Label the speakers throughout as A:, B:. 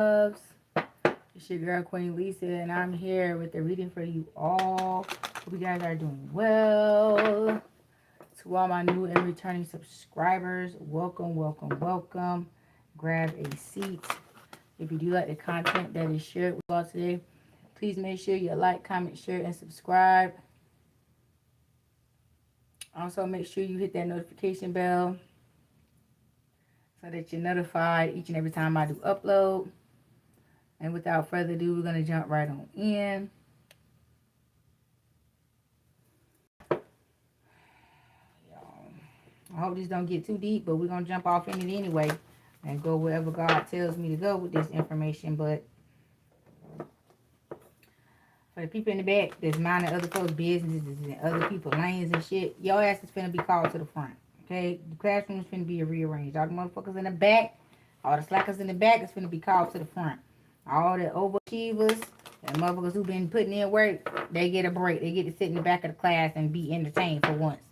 A: Loves. It's your girl Queen Lisa, and I'm here with the reading for you all. Hope you guys are doing well. To all my new and returning subscribers, welcome, welcome, welcome. Grab a seat. If you do like the content that is shared with you all today, please make sure you like, comment, share, and subscribe. Also, make sure you hit that notification bell so that you're notified each and every time I do upload. And without further ado, we're going to jump right on in. I hope this don't get too deep, but we're going to jump off in it anyway and go wherever God tells me to go with this information. But for the people in the back that's minding other folks' businesses and other people's lanes and shit, your ass is finna be called to the front. Okay? The classroom's finna be rearranged. All the motherfuckers in the back, all the slackers in the back is finna be called to the front. All the overachievers and motherfuckers who been putting in work, they get a break. They get to sit in the back of the class and be entertained for once.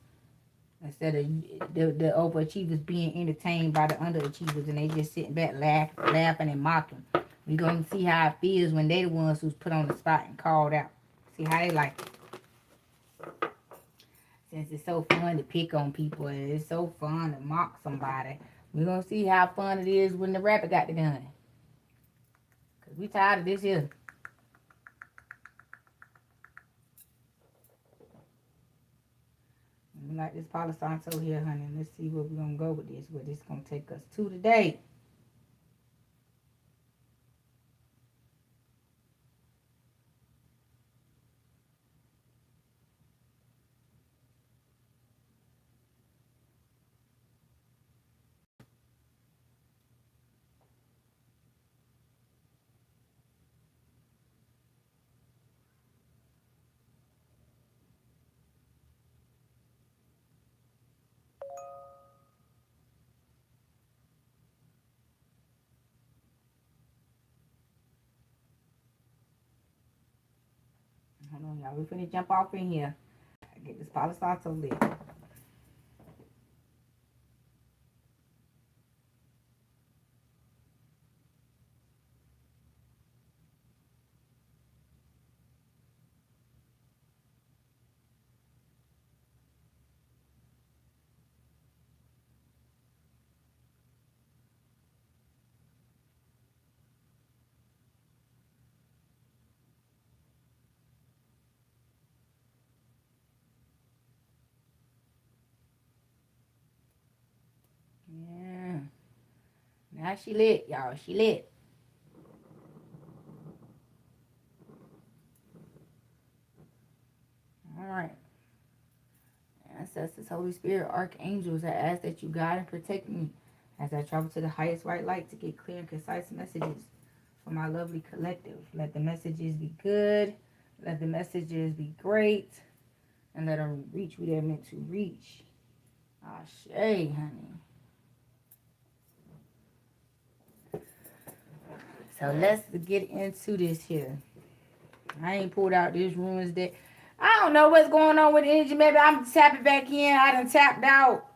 A: Instead of the overachievers being entertained by the underachievers and they just sitting back laughing and mocking. We're going to see how it feels when they the ones who's put on the spot and called out. See how they like it. Since it's so fun to pick on people and it's so fun to mock somebody, we're going to see how fun it is when the rapper got the gun. Because we tired of this here. We like this Palo Santo here, honey. Let's see where we're going to go with this. Where this is going to take us to today. Hold on, y'all. We're finna jump off in here. Get this Palo Santo lit. Yeah. Now she lit, y'all. She lit. All right. Ancestors, Holy Spirit, archangels, I ask that you guide and protect me as I travel to the highest white light to get clear and concise messages for my lovely collective. Let the messages be good. Let the messages be great. And let them reach who they're meant to reach. Ashe, honey. So let's get into this here. I ain't pulled out this ruins deck. I don't know what's going on with the energy. Maybe I'm tapping back in. I done tapped out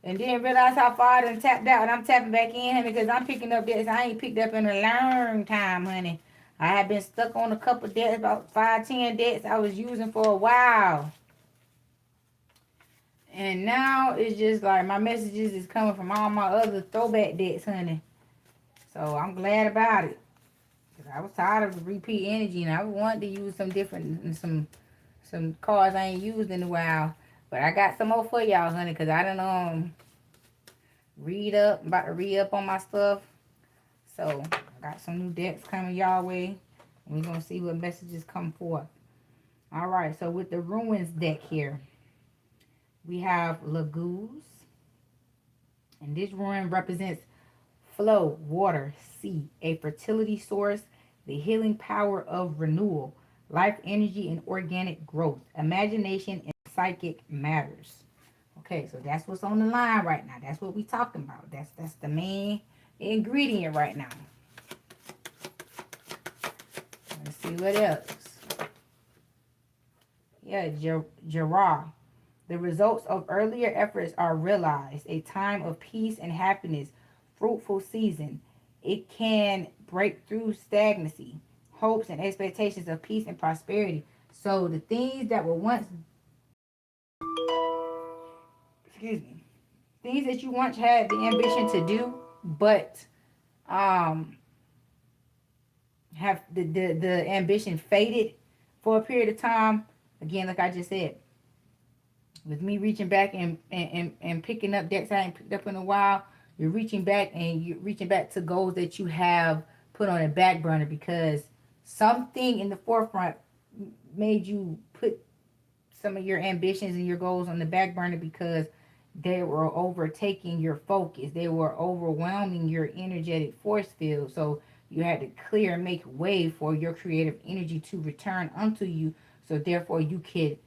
A: and didn't realize how far I done tapped out. And I'm tapping back in, honey, because I'm picking up decks I ain't picked up in a long time, honey. I have been stuck on a couple decks, about 5-10 decks I was using for a while. And now it's just like my messages is coming from all my other throwback decks, honey. So I'm glad about it. Cause I was tired of the repeat energy and I wanted to use some different, some cards I ain't used in a while. But I got some more for y'all, honey, because I done about to read up on my stuff. So I got some new decks coming y'all way. And we're gonna see what messages come forth. Alright, so with the Ruins deck here, we have Lagoos. And this ruin represents flow, water, sea, a fertility source, the healing power of renewal, life energy, and organic growth, imagination, and psychic matters. Okay, so that's what's on the line right now. That's what we talking about. That's the main ingredient right now. Let's see what else. Yeah, Gerard. The results of earlier efforts are realized. A time of peace and happiness. Fruitful season. it can break through stagnancy, hopes, and expectations of peace and prosperity. So the things that were once, excuse me, things that you once had the ambition to do, but um have the ambition faded for a period of time. Again, like I just said, with me reaching back and picking up debts I ain't picked up in a while, you're reaching back and you're reaching back to goals that you have put on a back burner because something in the forefront made you put some of your ambitions and your goals on the back burner because they were overtaking your focus. They were overwhelming your energetic force field. So you had to clear and make way for your creative energy to return unto you. So therefore you could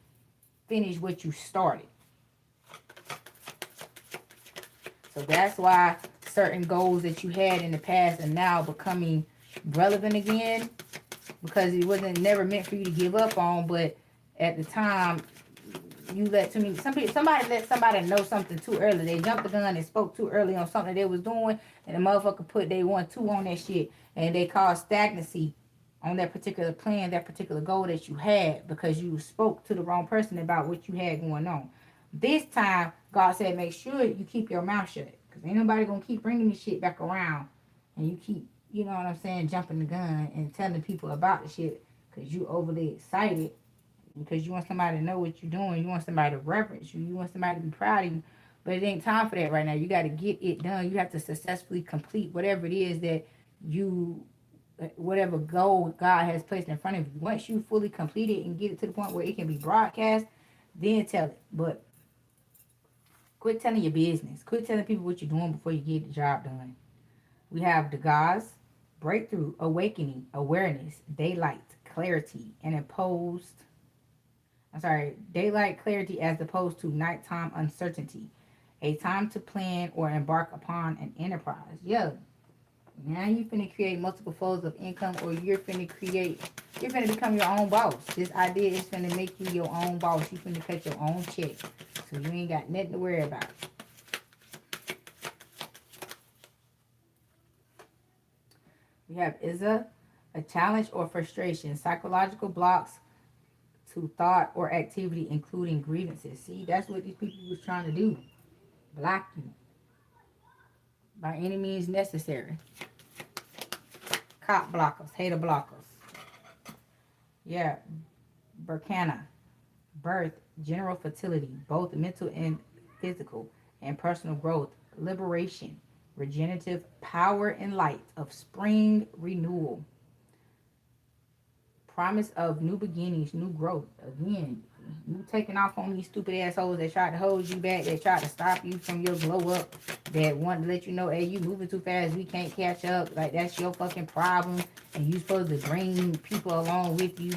A: finish what you started. So that's why certain goals that you had in the past are now becoming relevant again, because it wasn't never meant for you to give up on, but at the time you let too many, somebody let somebody know something too early. They jumped the gun and spoke too early on something they was doing, and the motherfucker put they 1-2 on that shit, and they caused stagnancy on that particular plan, that particular goal that you had, because you spoke to the wrong person about what you had going on. This time, God said, make sure you keep your mouth shut, because ain't nobody gonna keep bringing this shit back around, and you keep, you know what I'm saying, jumping the gun and telling people about the shit, because you overly excited, because you want somebody to know what you're doing, you want somebody to reverence you, you want somebody to be proud of you, but it ain't time for that right now. You got to get it done. You have to successfully complete whatever it is that you, whatever goal God has placed in front of you. Once you fully complete it and get it to the point where it can be broadcast, then tell it. But quit telling your business. Quit telling people what you're doing before you get the job done. We have the gods, breakthrough, awakening, awareness, daylight, clarity, and daylight clarity as opposed to nighttime uncertainty. A time to plan or embark upon an enterprise. Yeah. Now you finna create multiple folds of income, or you're finna become your own boss. This idea is finna make you your own boss. You finna cut your own check. So you ain't got nothing to worry about. We have a challenge or frustration, psychological blocks to thought or activity, including grievances. See, that's what these people was trying to do. Block you by any means necessary. Cop blockers, hater blockers. Yeah, Burkana, birth, general fertility, both mental and physical, and personal growth, liberation, regenerative power and light of spring renewal, promise of new beginnings, new growth. Again, you taking off on these stupid assholes that tried to hold you back, that tried to stop you from your glow up, that want to let you know, hey, you moving too fast, we can't catch up. Like, that's your fucking problem, and you supposed to bring people along with you,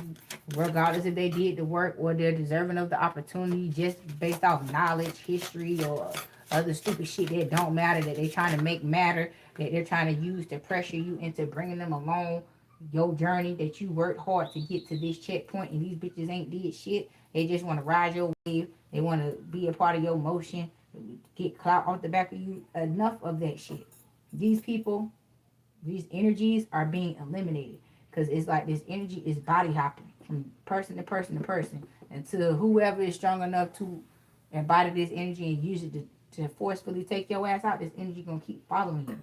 A: regardless if they did the work or they're deserving of the opportunity, just based off knowledge, history, or other stupid shit that don't matter, that they trying to make matter, that they're trying to use to pressure you into bringing them along your journey, that you worked hard to get to this checkpoint, and these bitches ain't did shit. They just want to ride your wave. They want to be a part of your motion, get clout off the back of you. Enough of that shit. These people, these energies are being eliminated, because it's like this energy is body hopping from person to person to person until whoever is strong enough to embody this energy and use it to forcefully take your ass out. This energy gonna keep following you.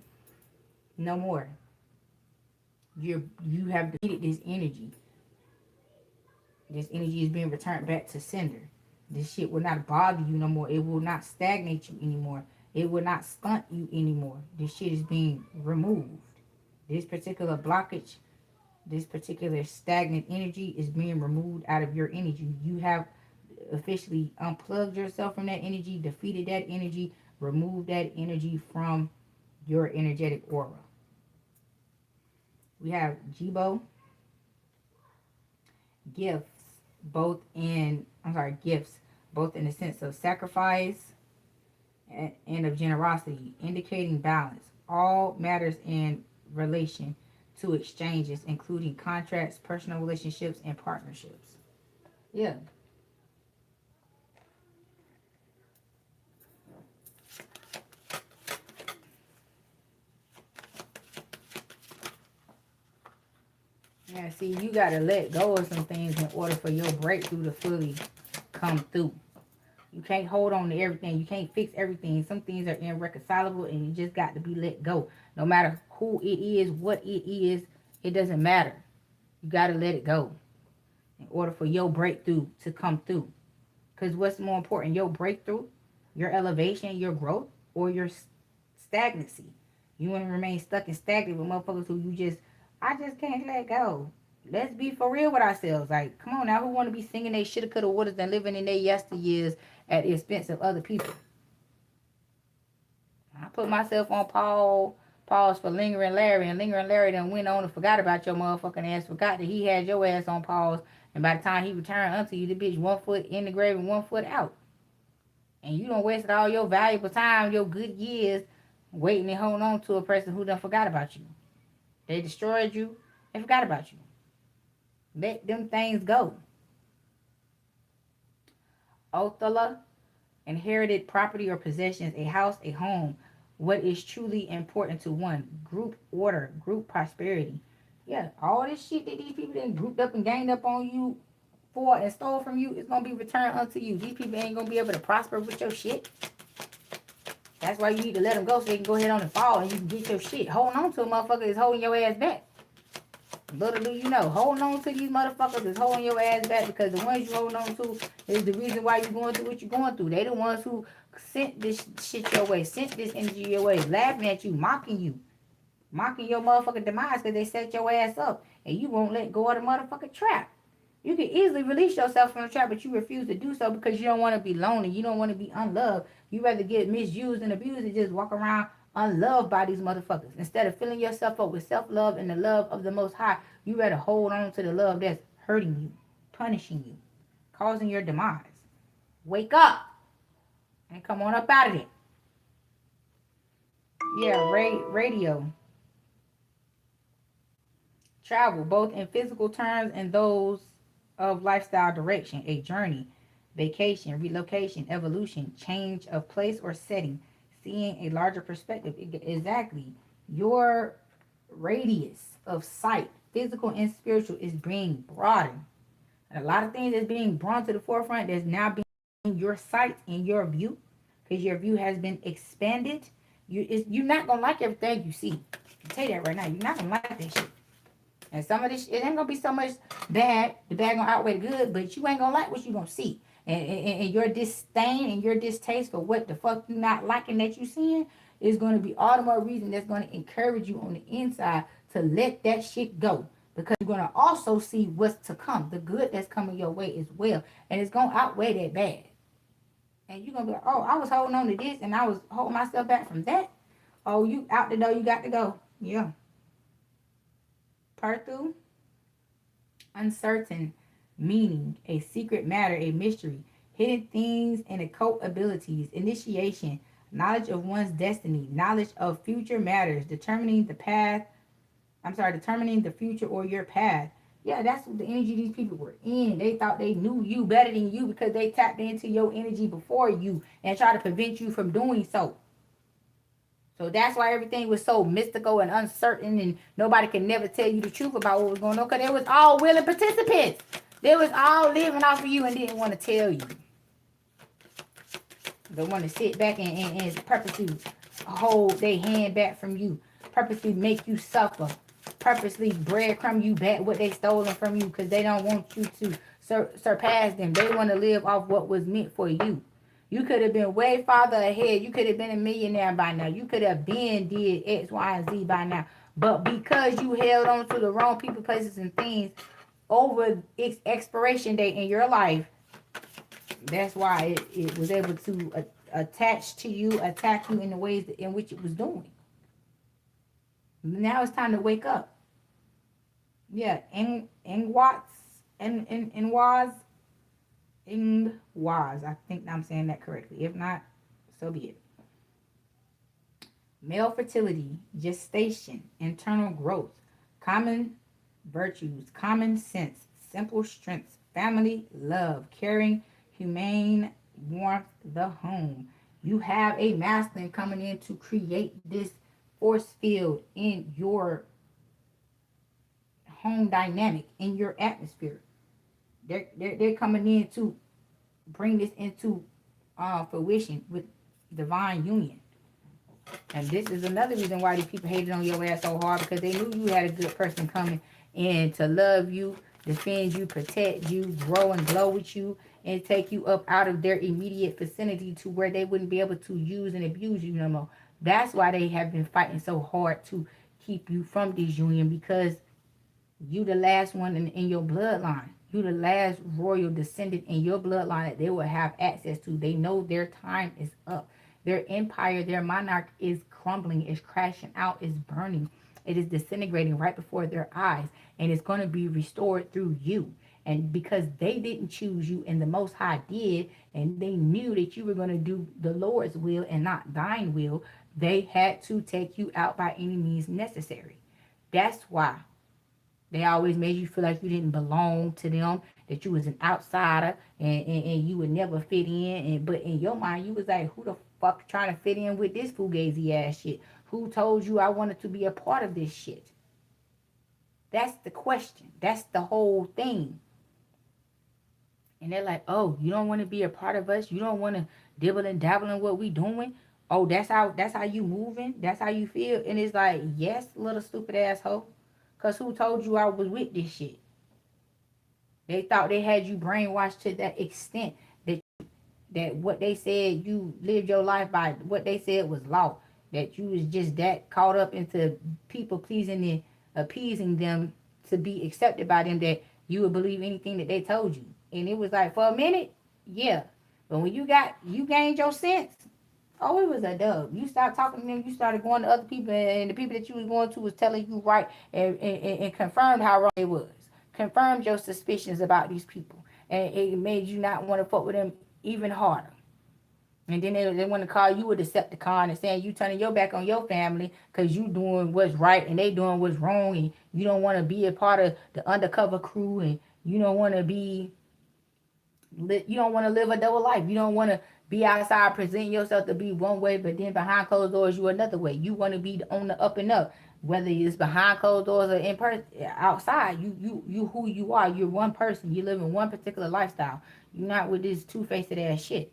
A: No more. You have defeated this energy. This energy is being returned back to sender. This shit will not bother you no more. It will not stagnate you anymore. It will not stunt you anymore. This shit is being removed. This particular blockage, this particular stagnant energy is being removed out of your energy. You have officially unplugged yourself from that energy, defeated that energy, removed that energy from your energetic aura. We have Jibo, gifts, gifts, both in the sense of sacrifice and of generosity, indicating balance. All matters in relation to exchanges, including contracts, personal relationships, and partnerships. Yeah. Yeah, see, you got to let go of some things in order for your breakthrough to fully come through. You can't hold on to everything. You can't fix everything. Some things are irreconcilable and you just got to be let go. No matter who it is, what it is, it doesn't matter. You got to let it go in order for your breakthrough to come through. Because what's more important, your breakthrough, your elevation, your growth, or your stagnancy? You want to remain stuck and stagnant with motherfuckers who I just can't let go. Let's be for real with ourselves. Like, come on now, who want to be singing they shoulda, coulda, woulda, and living in their yesteryears at the expense of other people? I put myself on pause for Lingering Larry, and Lingering Larry done went on and forgot about your motherfucking ass, forgot that he had your ass on pause, and by the time he returned unto you, the bitch 1 foot in the grave and 1 foot out. And you done wasted all your valuable time, your good years, waiting and holding on to a person who done forgot about you. They destroyed you and forgot about you. Let them things go. Othala, inherited property or possessions, a house, a home. What is truly important to one? Group order, group prosperity. Yeah, all this shit that these people done grouped up and gained up on you for and stole from you is going to be returned unto you. These people ain't going to be able to prosper with your shit. That's why you need to let them go so they can go ahead on and fall and you can get your shit. Holding on to a motherfucker is holding your ass back. Little do you know, holding on to these motherfuckers is holding your ass back because the ones you holding on to is the reason why you're going through what you're going through. They the ones who sent this shit your way, sent this energy your way, laughing at you, mocking your motherfucking demise because they set your ass up and you won't let go of the motherfucking trap. You can easily release yourself from the trap, but you refuse to do so because you don't want to be lonely. You don't want to be unloved. You rather get misused and abused and just walk around unloved by these motherfuckers. Instead of filling yourself up with self-love and the love of the Most High, you rather hold on to the love that's hurting you, punishing you, causing your demise. Wake up and come on up out of it. Yeah, radio. Travel, both in physical terms and those of lifestyle direction, a journey, vacation, relocation, evolution, change of place or setting, seeing a larger perspective. Exactly. Your radius of sight, physical and spiritual, is being broadened. And a lot of things is being brought to the forefront that's now being in your sight, in your view, because your view has been expanded. You're not going to like everything you see. I'll tell you that right now. You're not going to like that shit. And some of this, it ain't gonna be so much bad. The bad gonna outweigh the good, but you ain't gonna like what you gonna see. And your disdain and your distaste for what the fuck you not liking that you seeing is gonna be all the more reason that's gonna encourage you on the inside to let that shit go. Because you're gonna also see what's to come, the good that's coming your way as well. And it's gonna outweigh that bad. And you're gonna be like, oh, I was holding on to this and I was holding myself back from that. Oh, you out the door, you got to go. Yeah. Partu, uncertain, meaning, a secret matter, a mystery, hidden things and occult abilities, initiation, knowledge of one's destiny, knowledge of future matters, determining the future or your path. Yeah, that's the energy these people were in. They thought they knew you better than you because they tapped into your energy before you and tried to prevent you from doing so. So that's why everything was so mystical and uncertain and nobody could never tell you the truth about what was going on because they was all willing participants. They was all living off of you and didn't want to tell you. They want to sit back and purposely hold their hand back from you. Purposely make you suffer. Purposely breadcrumb you back what they stolen from you because they don't want you to surpass them. They want to live off what was meant for you. You could have been way farther ahead. You could have been a millionaire by now. You could have been did X, Y, and Z by now. But because you held on to the wrong people, places, and things over its expiration date in your life, that's why it was able to attach to you, attack you in the ways in which it was doing. Now it's time to wake up. Yeah, Ingwaz, I think I'm saying that correctly. If not, so be it. Male fertility, gestation, internal growth, common virtues, common sense, simple strengths, family, love, caring, humane, warmth, the home. You have a masculine coming in to create this force field in your home dynamic in your atmosphere. They're coming in to bring this into fruition with divine union. And this is another reason why these people hated on your ass so hard, because they knew you had a good person coming in to love you, defend you, protect you, grow and glow with you, and take you up out of their immediate vicinity to where they wouldn't be able to use and abuse you no more. That's why they have been fighting so hard to keep you from this union, because you the last one in your bloodline. You the last royal descendant in your bloodline that they will have access to. They know their time is up. Their empire, their monarch is crumbling, is crashing out, is burning. It is disintegrating right before their eyes. And it's going to be restored through you. And because they didn't choose you and the Most High did, and they knew that you were going to do the Lord's will and not thine will, they had to take you out by any means necessary. That's why they always made you feel like you didn't belong to them, that you was an outsider, and you would never fit in. But in your mind, you was like, who the fuck trying to fit in with this fugazi ass shit? Who told you I wanted to be a part of this shit? That's the question. That's the whole thing. And they're like, oh, you don't want to be a part of us? You don't want to dibble and dabble in what we doing? Oh, that's how you moving? That's how you feel? And it's like, yes, little stupid asshole. Because who told you I was with this shit? They thought they had you brainwashed to that extent that what they said you lived your life by, what they said was law. That you was just that caught up into people pleasing and appeasing them to be accepted by them, that you would believe anything that they told you. And it was like, for a minute, yeah. But when you gained your sense, oh, it was a dub. You stopped talking to them. You started going to other people, and the people that you was going to was telling you right, and confirmed how wrong it was. Confirmed your suspicions about these people. And it made you not want to fuck with them even harder. And then they want to call you a Decepticon and saying you turning your back on your family because you doing what's right and they doing what's wrong, and you don't want to be a part of the undercover crew, and you don't want to live a double life. You don't want to be outside presenting yourself to be one way, but then behind closed doors you another way. You want to be on the up and up, whether it's behind closed doors or in person, outside. You who you are. You're one person. You live in one particular lifestyle. You're not with this two-faced ass shit.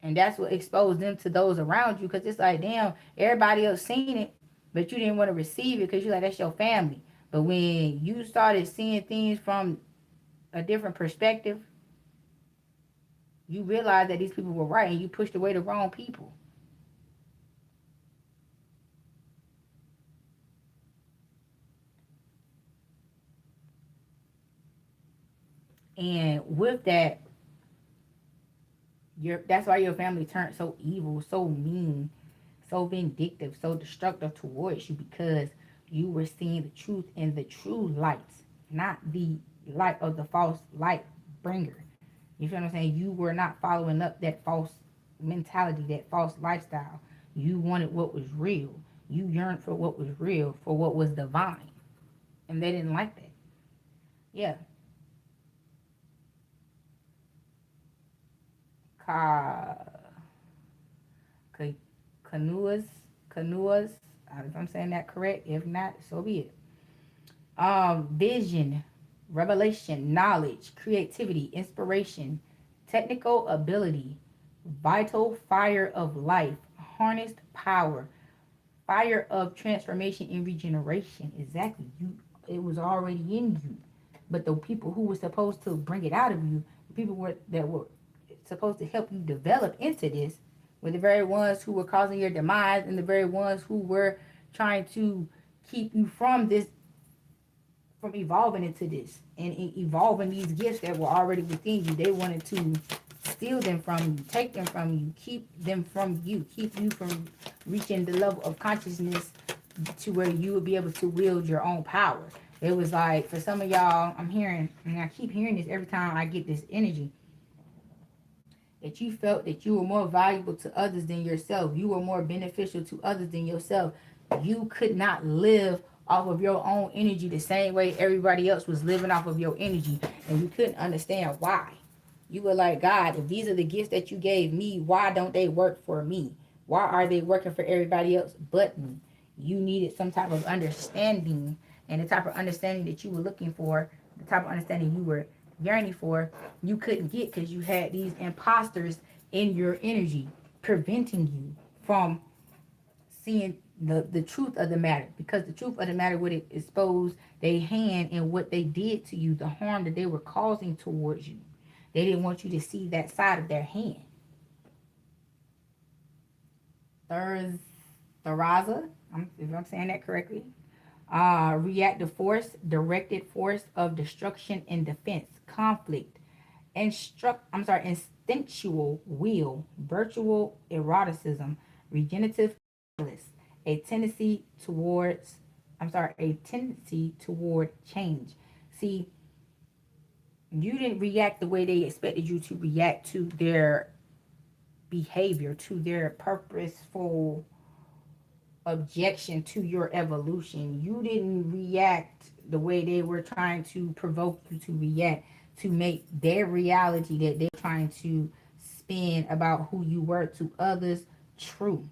A: And that's what exposed them to those around you, because it's like, damn, everybody else seen it, but you didn't want to receive it because you're like, that's your family. But when you started seeing things from a different perspective, you realized that these people were right, and you pushed away the wrong people. And with that, that's why your family turned so evil, so mean, so vindictive, so destructive towards you, because you were seeing the truth in the true light, not the light of the false light bringer. You feel what I'm saying? You were not following up that false mentality, that false lifestyle. You wanted what was real. You yearned for what was real, for what was divine. And they didn't like that. Yeah. Canoas, if I'm saying that correct. If not, so be it. Vision, revelation, knowledge, creativity, inspiration, technical ability, vital fire of life, harnessed power, fire of transformation and regeneration. Exactly. It was already in you. But the people who were supposed to bring it out of you, the people that were supposed to help you develop into this, were the very ones who were causing your demise, and the very ones who were trying to keep you from this, from evolving into this, and evolving these gifts that were already within you. They wanted to steal them from you, take them from you, keep them from you, keep you from reaching the level of consciousness to where you would be able to wield your own power. It was like, for some of y'all, I'm hearing, and I keep hearing this every time I get this energy, that you felt that you were more valuable to others than yourself. You were more beneficial to others than yourself. You could not live off of your own energy the same way everybody else was living off of your energy, and you couldn't understand why. You were like, God, if these are the gifts that you gave me, why don't they work for me? Why are they working for everybody else but me? You needed some type of understanding and the type of understanding that you were looking for, the type of understanding you were yearning for, you couldn't get because you had these imposters in your energy preventing you from seeing the truth of the matter, because the truth of the matter would expose their hand and what they did to you, the harm that they were causing towards you. They didn't want you to see that side of their hand. Theraza, if I'm saying that correctly. Reactive force, directed force of destruction and defense, conflict, instinctual will, virtual eroticism, regenerative catalyst, a tendency towards, a tendency toward change. See, you didn't react the way they expected you to react to their behavior, to their purposeful objection to your evolution. You didn't react the way they were trying to provoke you to react, to make their reality that they're trying to spin about who you were to others true.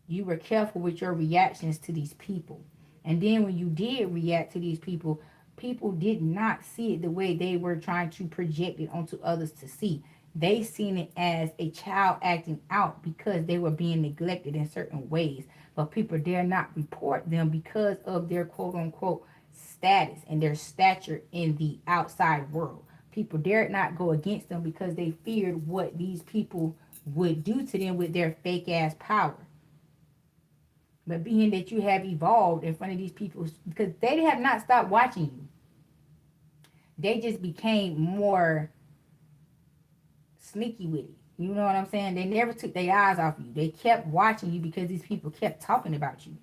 A: You were careful with your reactions to these people. And then when you did react to these people, people did not see it the way they were trying to project it onto others to see. They seen it as a child acting out because they were being neglected in certain ways. But people dare not report them because of their quote unquote status and their stature in the outside world. People dared not go against them because they feared what these people would do to them with their fake ass power. But being that you have evolved in front of these people, because they have not stopped watching you, they just became more sneaky with it. You know what I'm saying? They never took their eyes off you. They kept watching you because these people kept talking about you.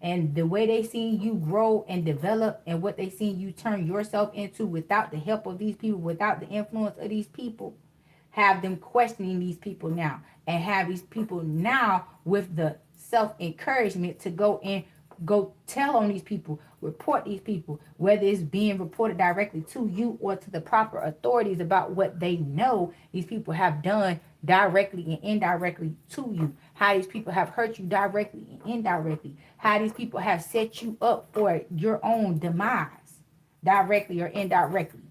A: And the way they seen you grow and develop and what they seen you turn yourself into without the help of these people, without the influence of these people, have them questioning these people now. And have these people now with the self-encouragement to go tell on these people, report these people, whether it's being reported directly to you or to the proper authorities about what they know these people have done directly and indirectly to you, how these people have hurt you directly and indirectly, how these people have set you up for your own demise, directly or indirectly.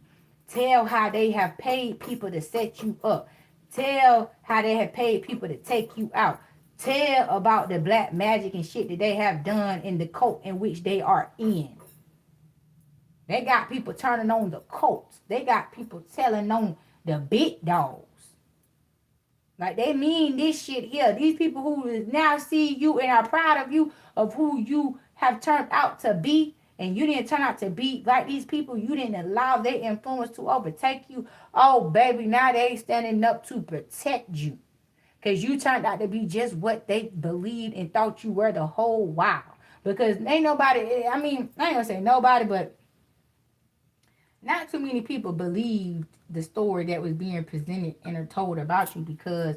A: Tell how they have paid people to set you up. Tell how they have paid people to take you out. Tell about the black magic and shit that they have done in the cult in which they are in. They got people turning on the cults. They got people telling on the big dogs. Like, they mean this shit here. These people who now see you and are proud of you, of who you have turned out to be, and you didn't turn out to be like these people. You didn't allow their influence to overtake you. Oh, baby, now they standing up to protect you. Because you turned out to be just what they believed and thought you were the whole while. Because ain't nobody, I ain't going to say nobody, but not too many people believed the story that was being presented and are told about you, because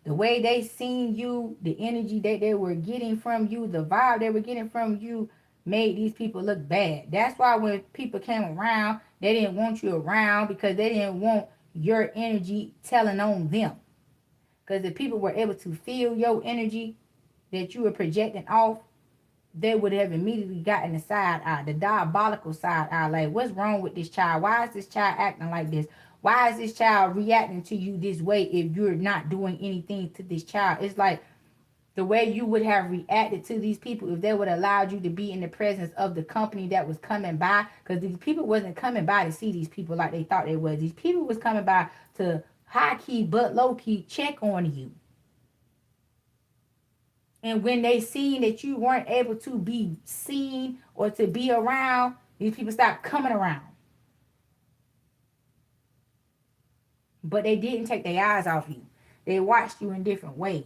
A: the way they seen you, the energy that they were getting from you, the vibe they were getting from you made these people look bad. That's why when people came around, they didn't want you around because they didn't want your energy telling on them. Because if people were able to feel your energy that you were projecting off, they would have immediately gotten the side eye, the diabolical side eye. Like, what's wrong with this child? Why is this child acting like this? Why is this child reacting to you this way if you're not doing anything to this child? It's like the way you would have reacted to these people if they would have allowed you to be in the presence of the company that was coming by. Because these people wasn't coming by to see these people like they thought they was. These people was coming by to high-key but low-key check on you. And when they seen that you weren't able to be seen or to be around, these people stopped coming around. But they didn't take their eyes off you. They watched you in different ways.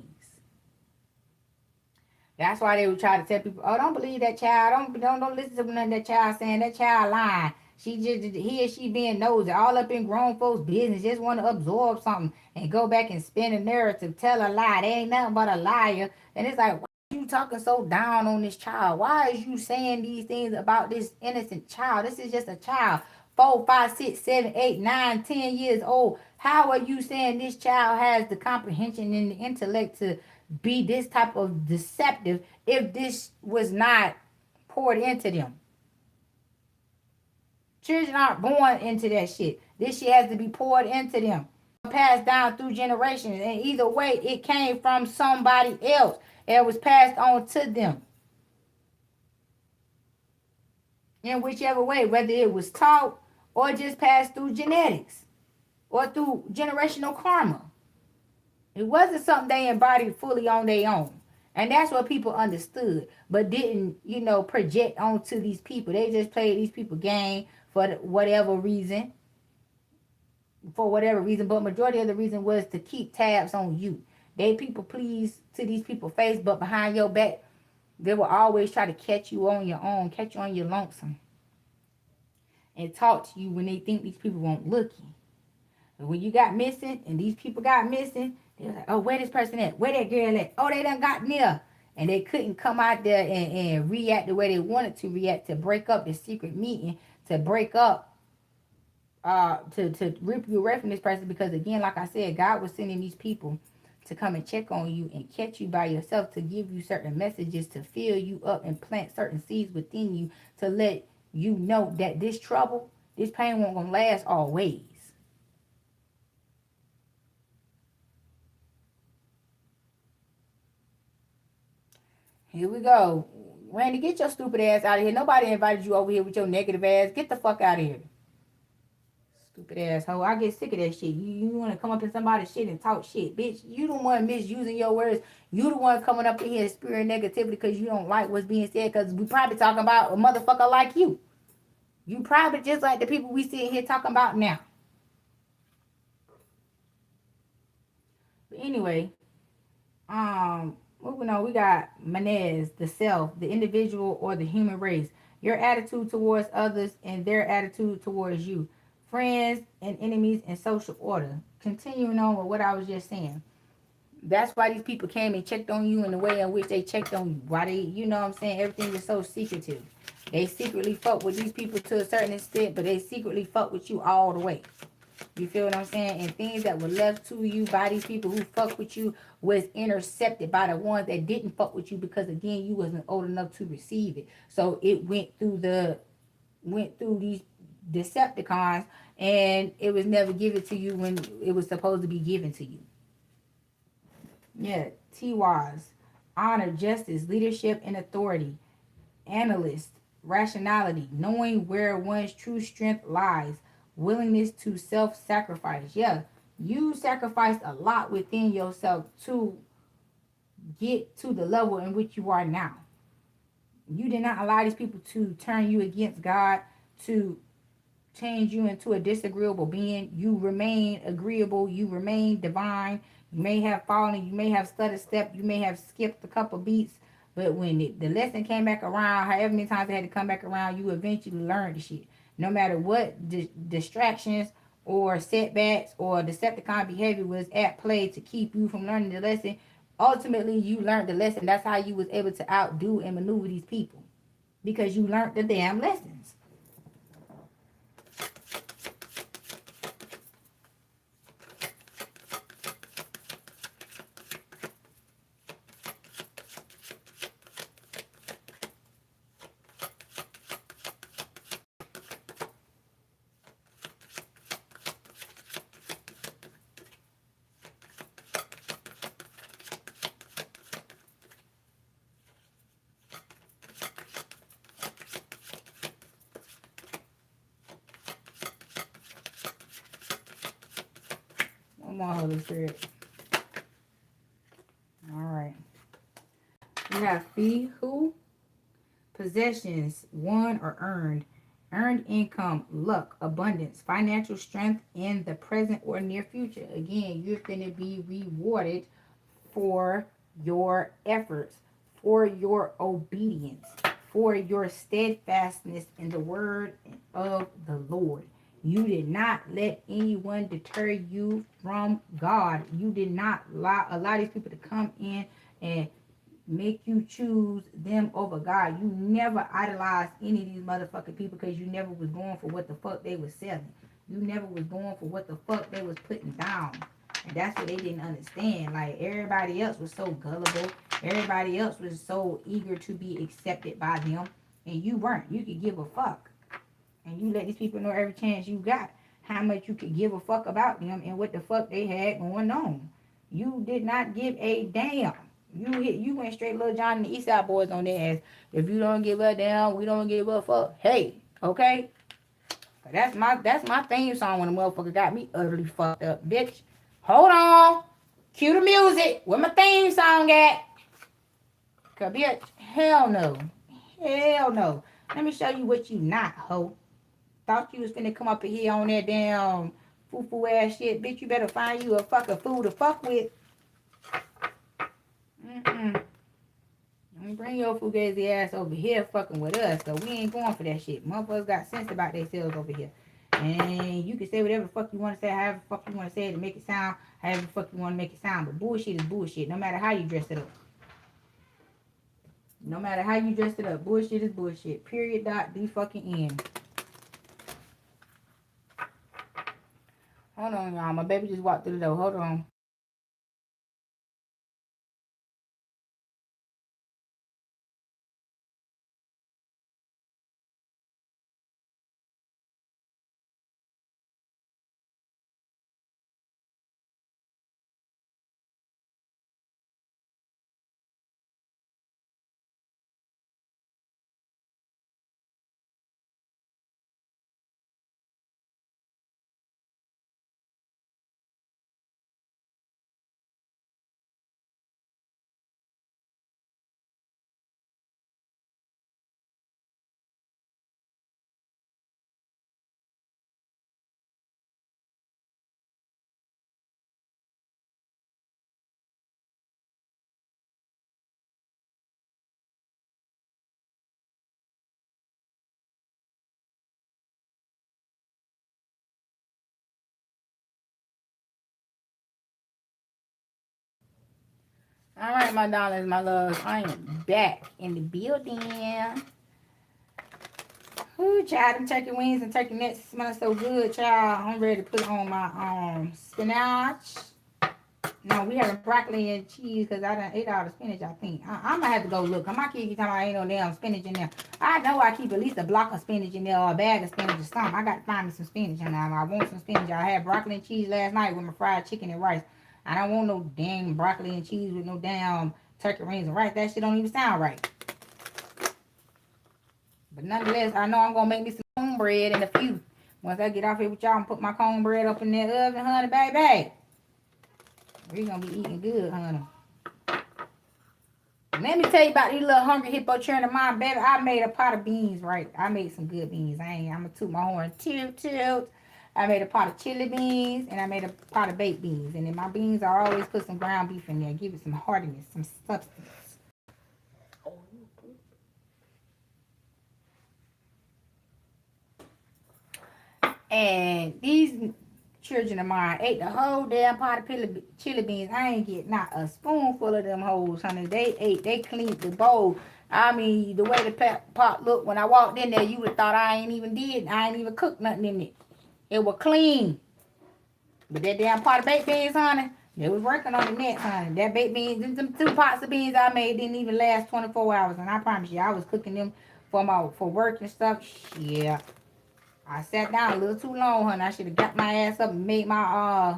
A: That's why they would try to tell people, oh, don't believe that child. Don't listen to nothing that child saying. That child lying. He or she being nosy, all up in grown folks' business, just want to absorb something and go back and spin a narrative, tell a lie. They ain't nothing but a liar. And it's like, why are you talking so down on this child? Why is you saying these things about this innocent child? This is just a child, 4, 5, 6, 7, 8, 9, 10 years old. How are you saying this child has the comprehension and the intellect to be this type of deceptive if this was not poured into them? Children aren't born into that shit. This shit has to be poured into them, passed down through generations, and either way, it came from somebody else. It was passed on to them. In whichever way, whether it was taught or just passed through genetics or through generational karma. It wasn't something they embodied fully on their own. And that's what people understood, but didn't, project onto these people. They just played these people game for whatever reason. For whatever reason, but majority of the reason was to keep tabs on you. They people please to these people's face, but behind your back, they will always try to catch you on your own, catch you on your lonesome, and talk to you when they think these people won't look you. But when you got missing and these people got missing, they're like, oh, where this person at? Where that girl at? Oh, they done got near. And they couldn't come out there and react the way they wanted to react, to break up the secret meeting, to break up, to rip you away from this person. Because again, like I said, God was sending these people to come and check on you and catch you by yourself, to give you certain messages, to fill you up and plant certain seeds within you, to let you know that this trouble, this pain won't gonna last always. Here we go. Randy, get your stupid ass out of here. Nobody invited you over here with your negative ass. Get the fuck out of here. Stupid asshole. I get sick of that shit. You want to come up in somebody's shit and talk shit. Bitch, you the one misusing your words. You the one coming up in here and spewing negativity because you don't like what's being said, because we probably talking about a motherfucker like you. You probably just like the people we sit here talking about now. But anyway, moving on, we got Manez, the self, the individual, or the human race. Your attitude towards others and their attitude towards you. Friends and enemies and social order. Continuing on with what I was just saying. That's why these people came and checked on you in the way in which they checked on you. Why they, you know what I'm saying, everything is so secretive. They secretly fuck with these people to a certain extent, but they secretly fuck with you all the way. You feel what I'm saying? And things that were left to you by these people who fuck with you was intercepted by the ones that didn't fuck with you, because again, you wasn't old enough to receive it. So it went through these Decepticons, and it was never given to you when it was supposed to be given to you. Yeah, T-Wise. Honor, justice, leadership, and authority. Analyst, rationality, knowing where one's true strength lies. Willingness to self-sacrifice. Yeah, you sacrificed a lot within yourself to get to the level in which you are now. You did not allow these people to turn you against God, to change you into a disagreeable being. You remain agreeable. You remain divine. You may have fallen. You may have stuttered step. You may have skipped a couple beats. But when the lesson came back around, however many times it had to come back around, you eventually learned the shit. No matter what distractions or setbacks or Decepticon behavior was at play to keep you from learning the lesson, ultimately you learned the lesson. That's how you was able to outdo and maneuver these people, because you learned the damn lessons. Come on, Holy Spirit. All right. We have fee who? Possessions, won or earned. Earned income, luck, abundance, financial strength in the present or near future. Again, you're going to be rewarded for your efforts, for your obedience, for your steadfastness in the word of the Lord. You did not let anyone deter you from God. You did not allow these people to come in and make you choose them over God. You never idolized any of these motherfucking people, because you never was going for what the fuck they was selling. You never was going for what the fuck they was putting down. And that's what they didn't understand. Like, everybody else was so gullible. Everybody else was so eager to be accepted by them. And you weren't. You could give a fuck. And you let these people know every chance you got how much you could give a fuck about them and what the fuck they had going on. You did not give a damn. You went straight Lil John and the East Side Boys on their ass. If you don't give a damn, we don't give a fuck. Hey, okay? That's my theme song when the motherfucker got me utterly fucked up, bitch. Hold on. Cue the music. Where my theme song at? Cause bitch, hell no. Hell no. Let me show you what you not, hoe. Thought you was finna come up in here on that damn foo-foo ass shit. Bitch, you better find you a fucking fool to fuck with. Don't bring your fugazi ass over here fucking with us. So we ain't going for that shit. Motherfuckers got sense about themselves over here. And you can say whatever the fuck you want to say, however the fuck you want to say it to make it sound, however the fuck you want to make it sound. But bullshit is bullshit, no matter how you dress it up. No matter how you dress it up, bullshit is bullshit. Period. Dot. The fucking end. Hold on, y'all. My baby just walked through the door. Hold on. All right, my darlings, my loves. I am back in the building. Ooh, child, them turkey wings and turkey necks smell so good, child. I'm ready to put on my spinach. No, we having broccoli and cheese because I done ate all the spinach, I think. I'm going to have to go look. My kid keep talking about ain't no damn spinach in there. I know I keep at least a block of spinach in there or a bag of spinach or something. I got to find me some spinach in there. I want some spinach. I had broccoli and cheese last night with my fried chicken and rice. I don't want no damn broccoli and cheese with no damn turkey rings and rice. That shit don't even sound right. But nonetheless, I know I'm going to make me some cornbread in a few. Once I get off here with y'all and put my cornbread up in that oven, honey, baby. We're going to be eating good, honey. Let me tell you about these little hungry hippo children of mine, baby. I made a pot of beans, right? I made some good beans. I'm going to toot my horn. Toot. I made a pot of chili beans, and I made a pot of baked beans. And in my beans, I always put some ground beef in there. Give it some hardiness, some substance. And these children of mine ate the whole damn pot of chili beans. I ain't get not a spoonful of them hoes, honey. They cleaned the bowl. I mean, the way the pot looked when I walked in there, you would have thought I ain't even cooked nothing in it. It was clean. But that damn pot of baked beans, honey, they was working on the next, honey. That baked beans, them 2 pots of beans I made didn't even last 24 hours. And I promise you, I was cooking them for work and stuff. Yeah. I sat down a little too long, honey. I should have got my ass up and made my,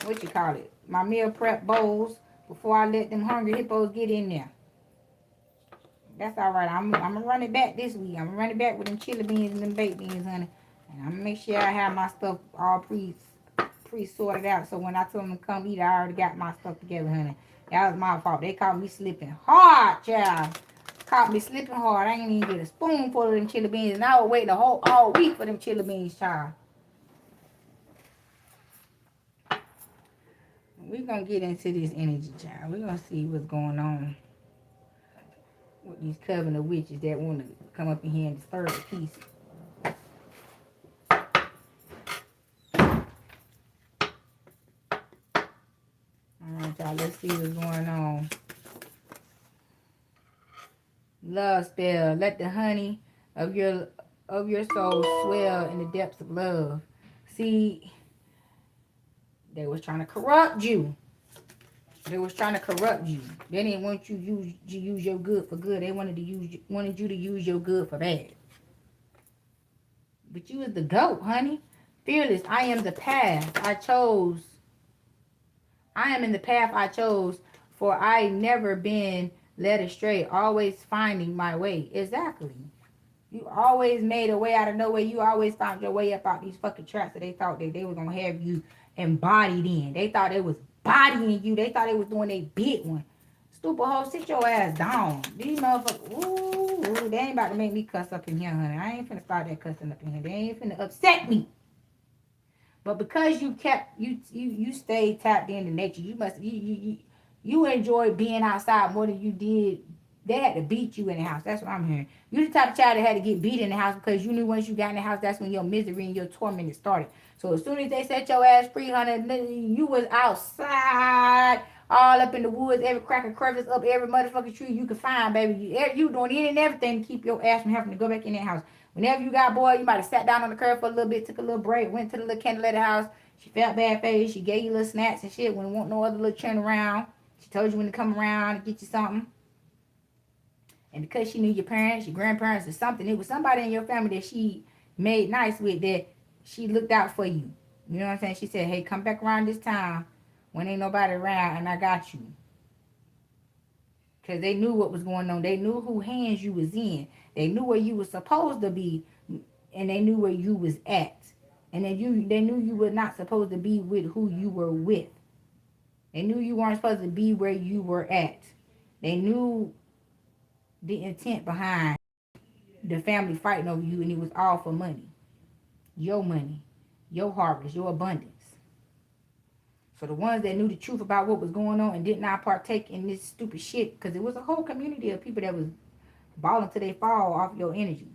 A: what you call it? My meal prep bowls before I let them hungry hippos get in there. That's all right. I'm going to run it back this week. I'm going to run it back with them chili beans and them baked beans, honey. And I'm going to make sure I have my stuff all pre-sorted out. So when I tell them to come eat, I already got my stuff together, honey. That was my fault. They caught me slipping hard, child. Caught me slipping hard. I ain't even get a spoonful of them chili beans. And I was waiting all week for them chili beans, child. We're going to get into this energy, child. We're going to see what's going on with these coven of witches that want to come up in here and disturb the peace. Alright, y'all. Let's see what's going on. Love spell. Let the honey of your soul swell in the depths of love. See, they was trying to corrupt you. They was trying to corrupt you. They didn't want you to use your good for good. They wanted you to use your good for bad. But you was the GOAT, honey. Fearless. I am the path I chose. I am in the path I chose, for I never been led astray, always finding my way. Exactly. You always made a way out of nowhere. You always found your way up out these fucking traps that they thought that they were going to have you embodied in. They thought they was bodying you. They thought they was doing a big one. Stupid hoe, sit your ass down. These motherfuckers, ooh, they ain't about to make me cuss up in here, honey. I ain't finna start that cussing up in here. They ain't finna upset me. But because you stayed tapped into nature, you enjoyed being outside more than you did. They had to beat you in the house. That's what I'm hearing. You the type of child that had to get beat in the house because you knew once you got in the house, that's when your misery and your torment started. So as soon as they set your ass free, honey, you was outside, all up in the woods, every crack and crevice, up every motherfucking tree you could find, baby. You doing any and everything to keep your ass from having to go back in that house. Whenever you got bored, you might have sat down on the curb for a little bit, took a little break, went to the little candle at the house. She felt bad face. She gave you little snacks and shit when there wasn't no other little children around. She told you when to come around and get you something. And because she knew your parents, your grandparents, or something, it was somebody in your family that she made nice with, that she looked out for you. You know what I'm saying? She said, hey, come back around this time when ain't nobody around and I got you. Because they knew what was going on. They knew who hands you was in. They knew where you was supposed to be, and they knew where you was at. And they knew you were not supposed to be with who you were with. They knew you weren't supposed to be where you were at. They knew the intent behind the family fighting over you, and it was all for money. Your money, your harvest, your abundance. So the ones that knew the truth about what was going on and did not partake in this stupid shit, because it was a whole community of people that was balling till they fall off your energy.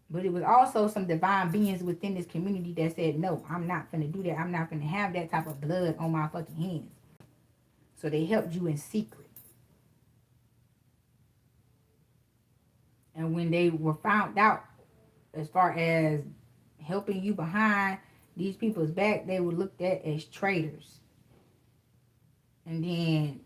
A: But it was also some divine beings within this community that said, no, I'm not finna do that. I'm not finna have that type of blood on my fucking hands. So they helped you in secret. And when they were found out, as far as helping you behind these people's back, they were looked at as traitors. And then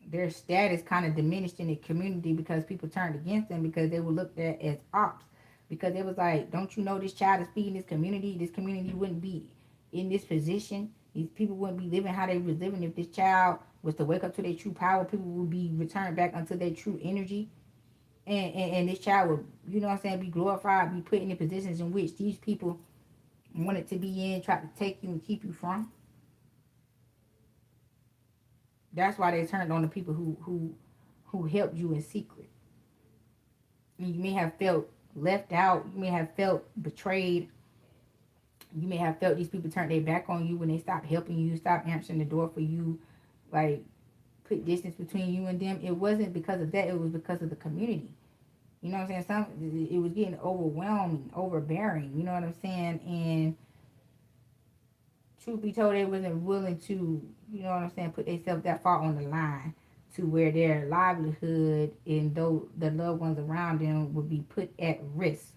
A: their status kind of diminished in the community because people turned against them, because they were looked at as ops. Because it was like, don't you know this child is feeding this community? This community wouldn't be in this position. These people wouldn't be living how they was living if this child was to wake up to their true power. People would be returned back unto their true energy. And this child would, you know what I'm saying, be glorified, be put in the positions in which these people wanted to be in, tried to take you and keep you from. That's why they turned on the people who helped you in secret. You may have felt left out. You may have felt betrayed. You may have felt these people turned their back on you when they stopped helping you, stopped answering the door for you, like put distance between you and them. It wasn't because of that. It was because of the community. You know what I'm saying? It was getting overwhelming, overbearing. You know what I'm saying? And truth be told, they wasn't willing to, you know what I'm saying, put themselves that far on the line to where their livelihood and though the loved ones around them would be put at risk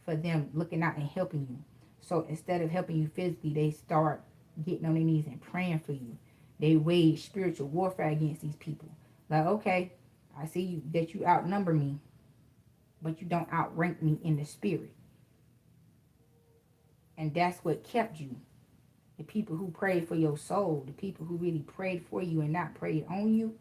A: for them looking out and helping you. So instead of helping you physically, they start getting on their knees and praying for you. They wage spiritual warfare against these people. Like, okay, I see you that you outnumber me, but you don't outrank me in the spirit. And that's what kept you. The people who prayed for your soul, the people who really prayed for you and not prayed on you,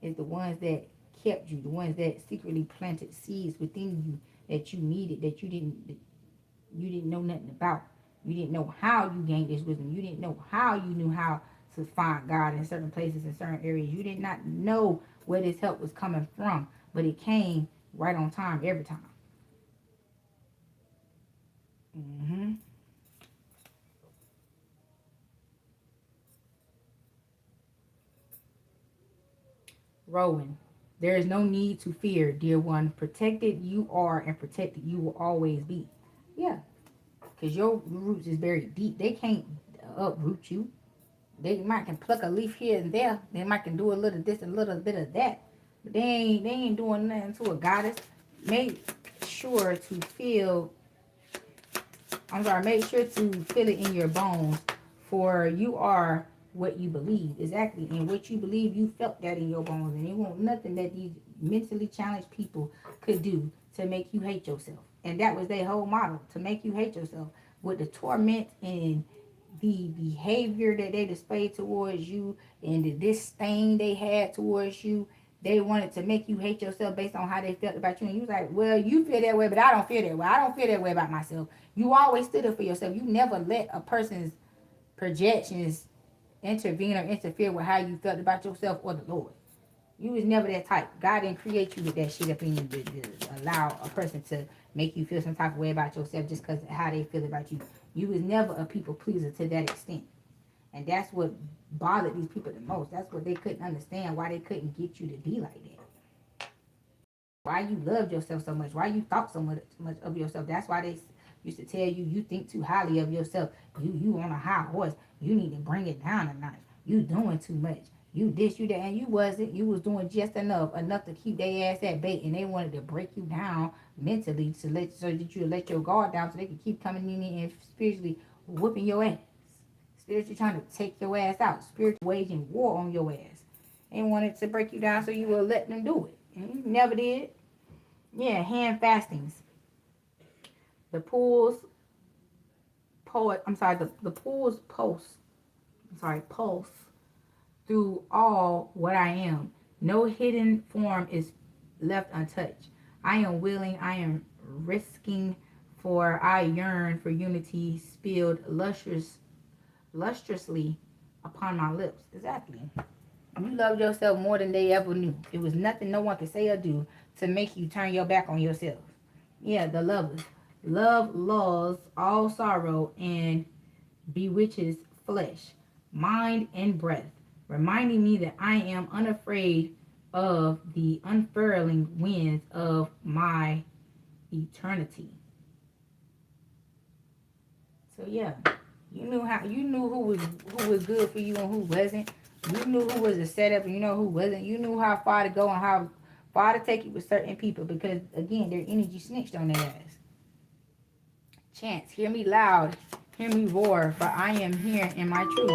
A: is the ones that kept you, the ones that secretly planted seeds within you that you needed, that you didn't know nothing about. You didn't know how you gained this wisdom. You didn't know how you knew how to find God in certain places, in certain areas. You did not know where this help was coming from, but it came right on time every time. Rowan, there is no need to fear, dear one. Protected you are and protected you will always be. Yeah, because your roots is very deep. They can't uproot you. They might can pluck a leaf here and there. They might can do a little this and a little bit of that. But they ain't doing nothing to a goddess. Make sure to feel, make sure to feel it in your bones. For you are what you believe. Exactly. And what you believe, you felt that in your bones. And it won't nothing that these mentally challenged people could do to make you hate yourself. And that was their whole model, to make you hate yourself. With the torment and the behavior that they displayed towards you and the disdain they had towards you, they wanted to make you hate yourself based on how they felt about you. And you was like, well, you feel that way, but I don't feel that way. I don't feel that way about myself. You always stood up for yourself. You never let a person's projections intervene or interfere with how you felt about yourself or the Lord. You was never that type. God didn't create you with that shit up in you to allow a person to make you feel some type of way about yourself just because of how they feel about you. You was never a people pleaser to that extent. And that's what bothered these people the most. That's what they couldn't understand, why they couldn't get you to be like that. Why you loved yourself so much. Why you thought so much of yourself. That's why they used to tell you, you think too highly of yourself. You on a high horse. You need to bring it down a notch. You doing too much. You this, you that, and you wasn't. You was doing just enough to keep their ass at bait, and they wanted to break you down mentally so that you let your guard down, so they could keep coming in and spiritually whooping your ass, spiritually trying to take your ass out, spiritually waging war on your ass. They wanted to break you down so you would let them do it, and you never did. Yeah, hand fastings. The pulse pulse through all what I am. No hidden form is left untouched. I am willing, I am risking, for I yearn for unity spilled lustrously upon my lips. Exactly. You loved yourself more than they ever knew. It was nothing no one could say or do to make you turn your back on yourself. Yeah, the lovers. Love lulls all sorrow and bewitches flesh, mind, and breath, reminding me that I am unafraid of the unfurling winds of my eternity. So yeah, you knew who was good for you and who wasn't. You knew who was a setup and you know who wasn't. You knew how far to go and how far to take it with certain people because again their energy snitched on their ass. Chants, hear me loud, hear me roar, for I am here in my truth.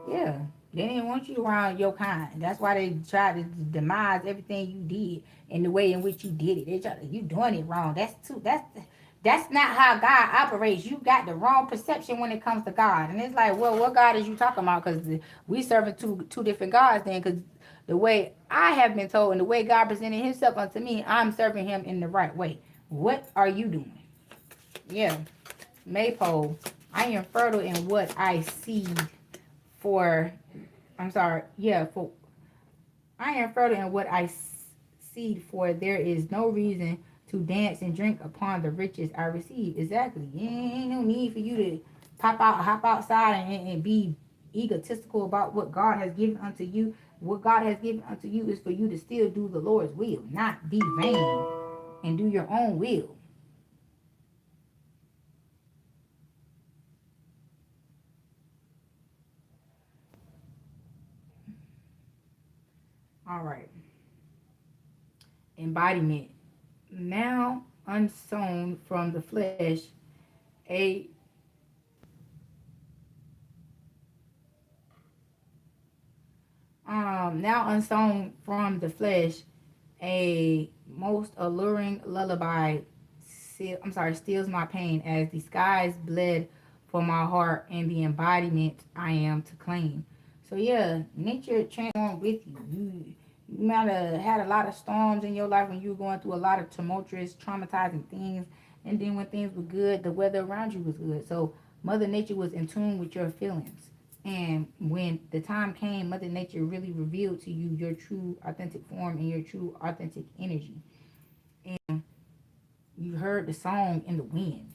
A: Yeah, they didn't want you around your kind. That's why they tried to demise everything you did and the way in which you did it. They tried to, you doing it wrong. That's not how God operates. You got the wrong perception when it comes to God. And it's like, well, what God is you talking about? Because we serving two different gods then. Because the way I have been told and the way God presented himself unto me, I'm serving him in the right way. What are you doing? Yeah. Maypole. I am fertile in what I seed for. I'm sorry. Yeah. For I am fertile in what I seed for. There is no reason to dance and drink upon the riches I receive. Exactly. Ain't no need for you to hop outside and be egotistical about what God has given unto you. What God has given unto you is for you to still do the Lord's will, not be vain and do your own will. All right. Embodiment. Now unsown from the flesh, a now unsown from the flesh, a most alluring lullaby steals my pain as the skies bled for my heart and the embodiment I am to claim. So yeah, nature transformed with you. You might have had a lot of storms in your life when you were going through a lot of tumultuous, traumatizing things. And then when things were good, the weather around you was good. So Mother Nature was in tune with your feelings. And when the time came, Mother Nature really revealed to you your true authentic form and your true authentic energy. And you heard the song in the wind.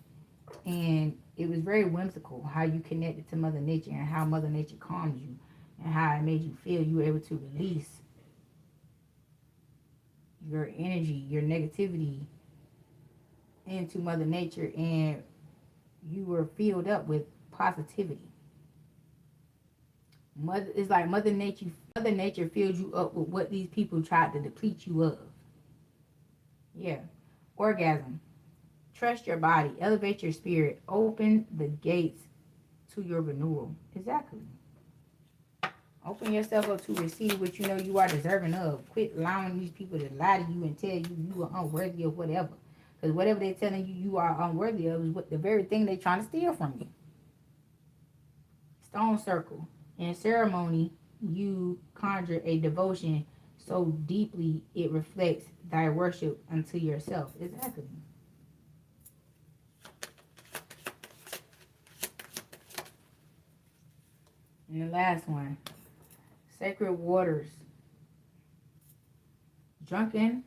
A: And it was very whimsical how you connected to Mother Nature and how Mother Nature calmed you and how it made you feel. You were able to release your energy, your negativity into Mother Nature, and you were filled up with positivity. It's like Mother Nature filled you up with what these people tried to deplete you of. Yeah. Orgasm. Trust your body. Elevate your spirit. Open the gates to your renewal. Exactly. Open yourself up to receive what you know you are deserving of. Quit allowing these people to lie to you and tell you you are unworthy of whatever. Because whatever they're telling you you are unworthy of is what the very thing they're trying to steal from you. Stone circle. In ceremony, you conjure a devotion so deeply it reflects thy worship unto yourself. Exactly. And the last one. Sacred waters. Drunken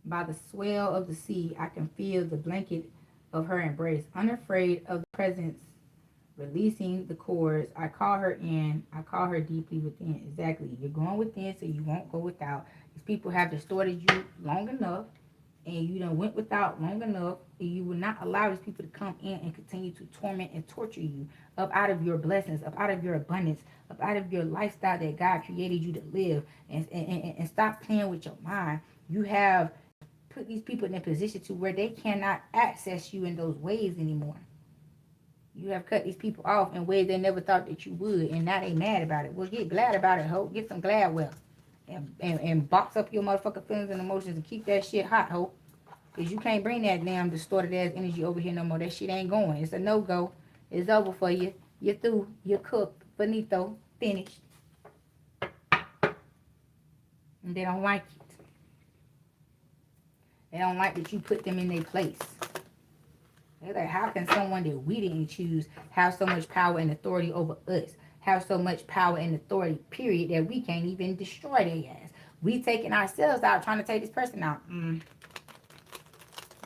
A: by the swell of the sea, I can feel the blanket of her embrace. Unafraid of the presence, releasing the cords, I call her in. I call her deeply within. Exactly. You're going within so you won't go without. These people have distorted you long enough, and you done went without long enough, and you will not allow these people to come in and continue to torment and torture you up out of your blessings, up out of your abundance, up out of your lifestyle that God created you to live, and stop playing with your mind. You have put these people in a position to where they cannot access you in those ways anymore. You have cut these people off in ways they never thought that you would, and now they mad about it. Well, get glad about it, ho. Get some Gladwell. And box up your motherfucking feelings and emotions and keep that shit hot, ho. Because you can't bring that damn distorted ass energy over here no more. That shit ain't going. It's a no-go. It's over for you. You're through. You're cooked. Finito. Finished. And they don't like it. They don't like that you put them in their place. They're like, how can someone that we didn't choose have so much power and authority over us? Have so much power and authority, period, that we can't even destroy their ass. We taking ourselves out trying to take this person out.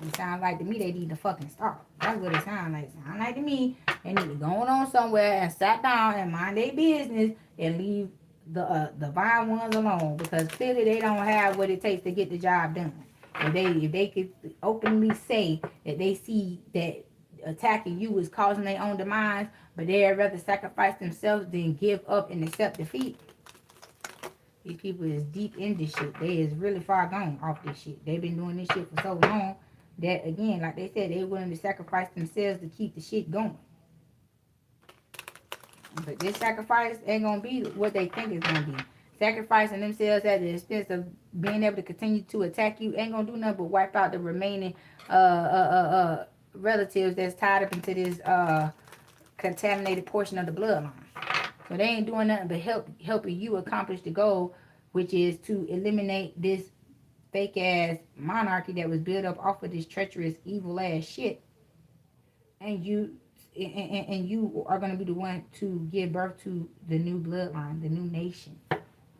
A: It sounds like to me they need to fucking stop. That's what it sounds like. It sounds like to me they need to go on somewhere and sit down and mind their business and leave the divine ones alone, because clearly they don't have what it takes to get the job done. If they could openly say that they see that attacking you is causing their own demise, but they'd rather sacrifice themselves than give up and accept defeat. These people is deep in this shit. They is really far gone off this shit. They've been doing this shit for so long that, again, like they said, they're willing to sacrifice themselves to keep the shit going. But this sacrifice ain't gonna be what they think it's gonna be. Sacrificing themselves at the expense of being able to continue to attack you ain't gonna do nothing but wipe out the remaining relatives that's tied up into this contaminated portion of the bloodline. So they ain't doing nothing but helping you accomplish the goal, which is to eliminate this fake ass monarchy that was built up off of this treacherous, evil ass shit. And you are going to be the one to give birth to the new bloodline, the new nation.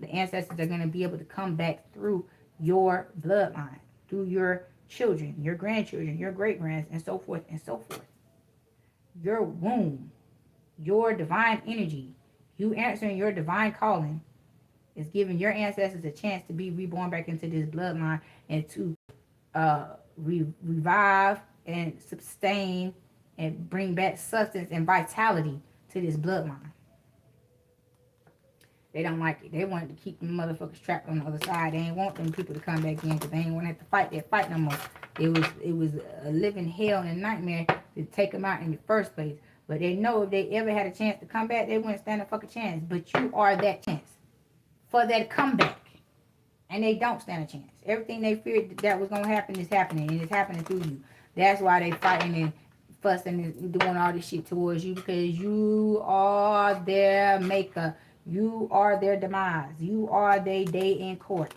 A: The ancestors are going to be able to come back through your bloodline, through your children, your grandchildren, your great-grands, and so forth and so forth. Your womb, your divine energy, you answering your divine calling is giving your ancestors a chance to be reborn back into this bloodline and to revive and sustain and bring back substance and vitality to this bloodline. They don't like it. They wanted to keep the motherfuckers trapped on the other side. They ain't want them people to come back in because they ain't want to have to fight that fight no more. It was a living hell and a nightmare to take them out in the first place. But they know if they ever had a chance to come back, they wouldn't stand a fucking chance. But you are that chance for that comeback. And they don't stand a chance. Everything they feared that was going to happen is happening. And it's happening through you. That's why they fighting and fussing and doing all this shit towards you. Because you are their maker. You are their demise. You are their day in court.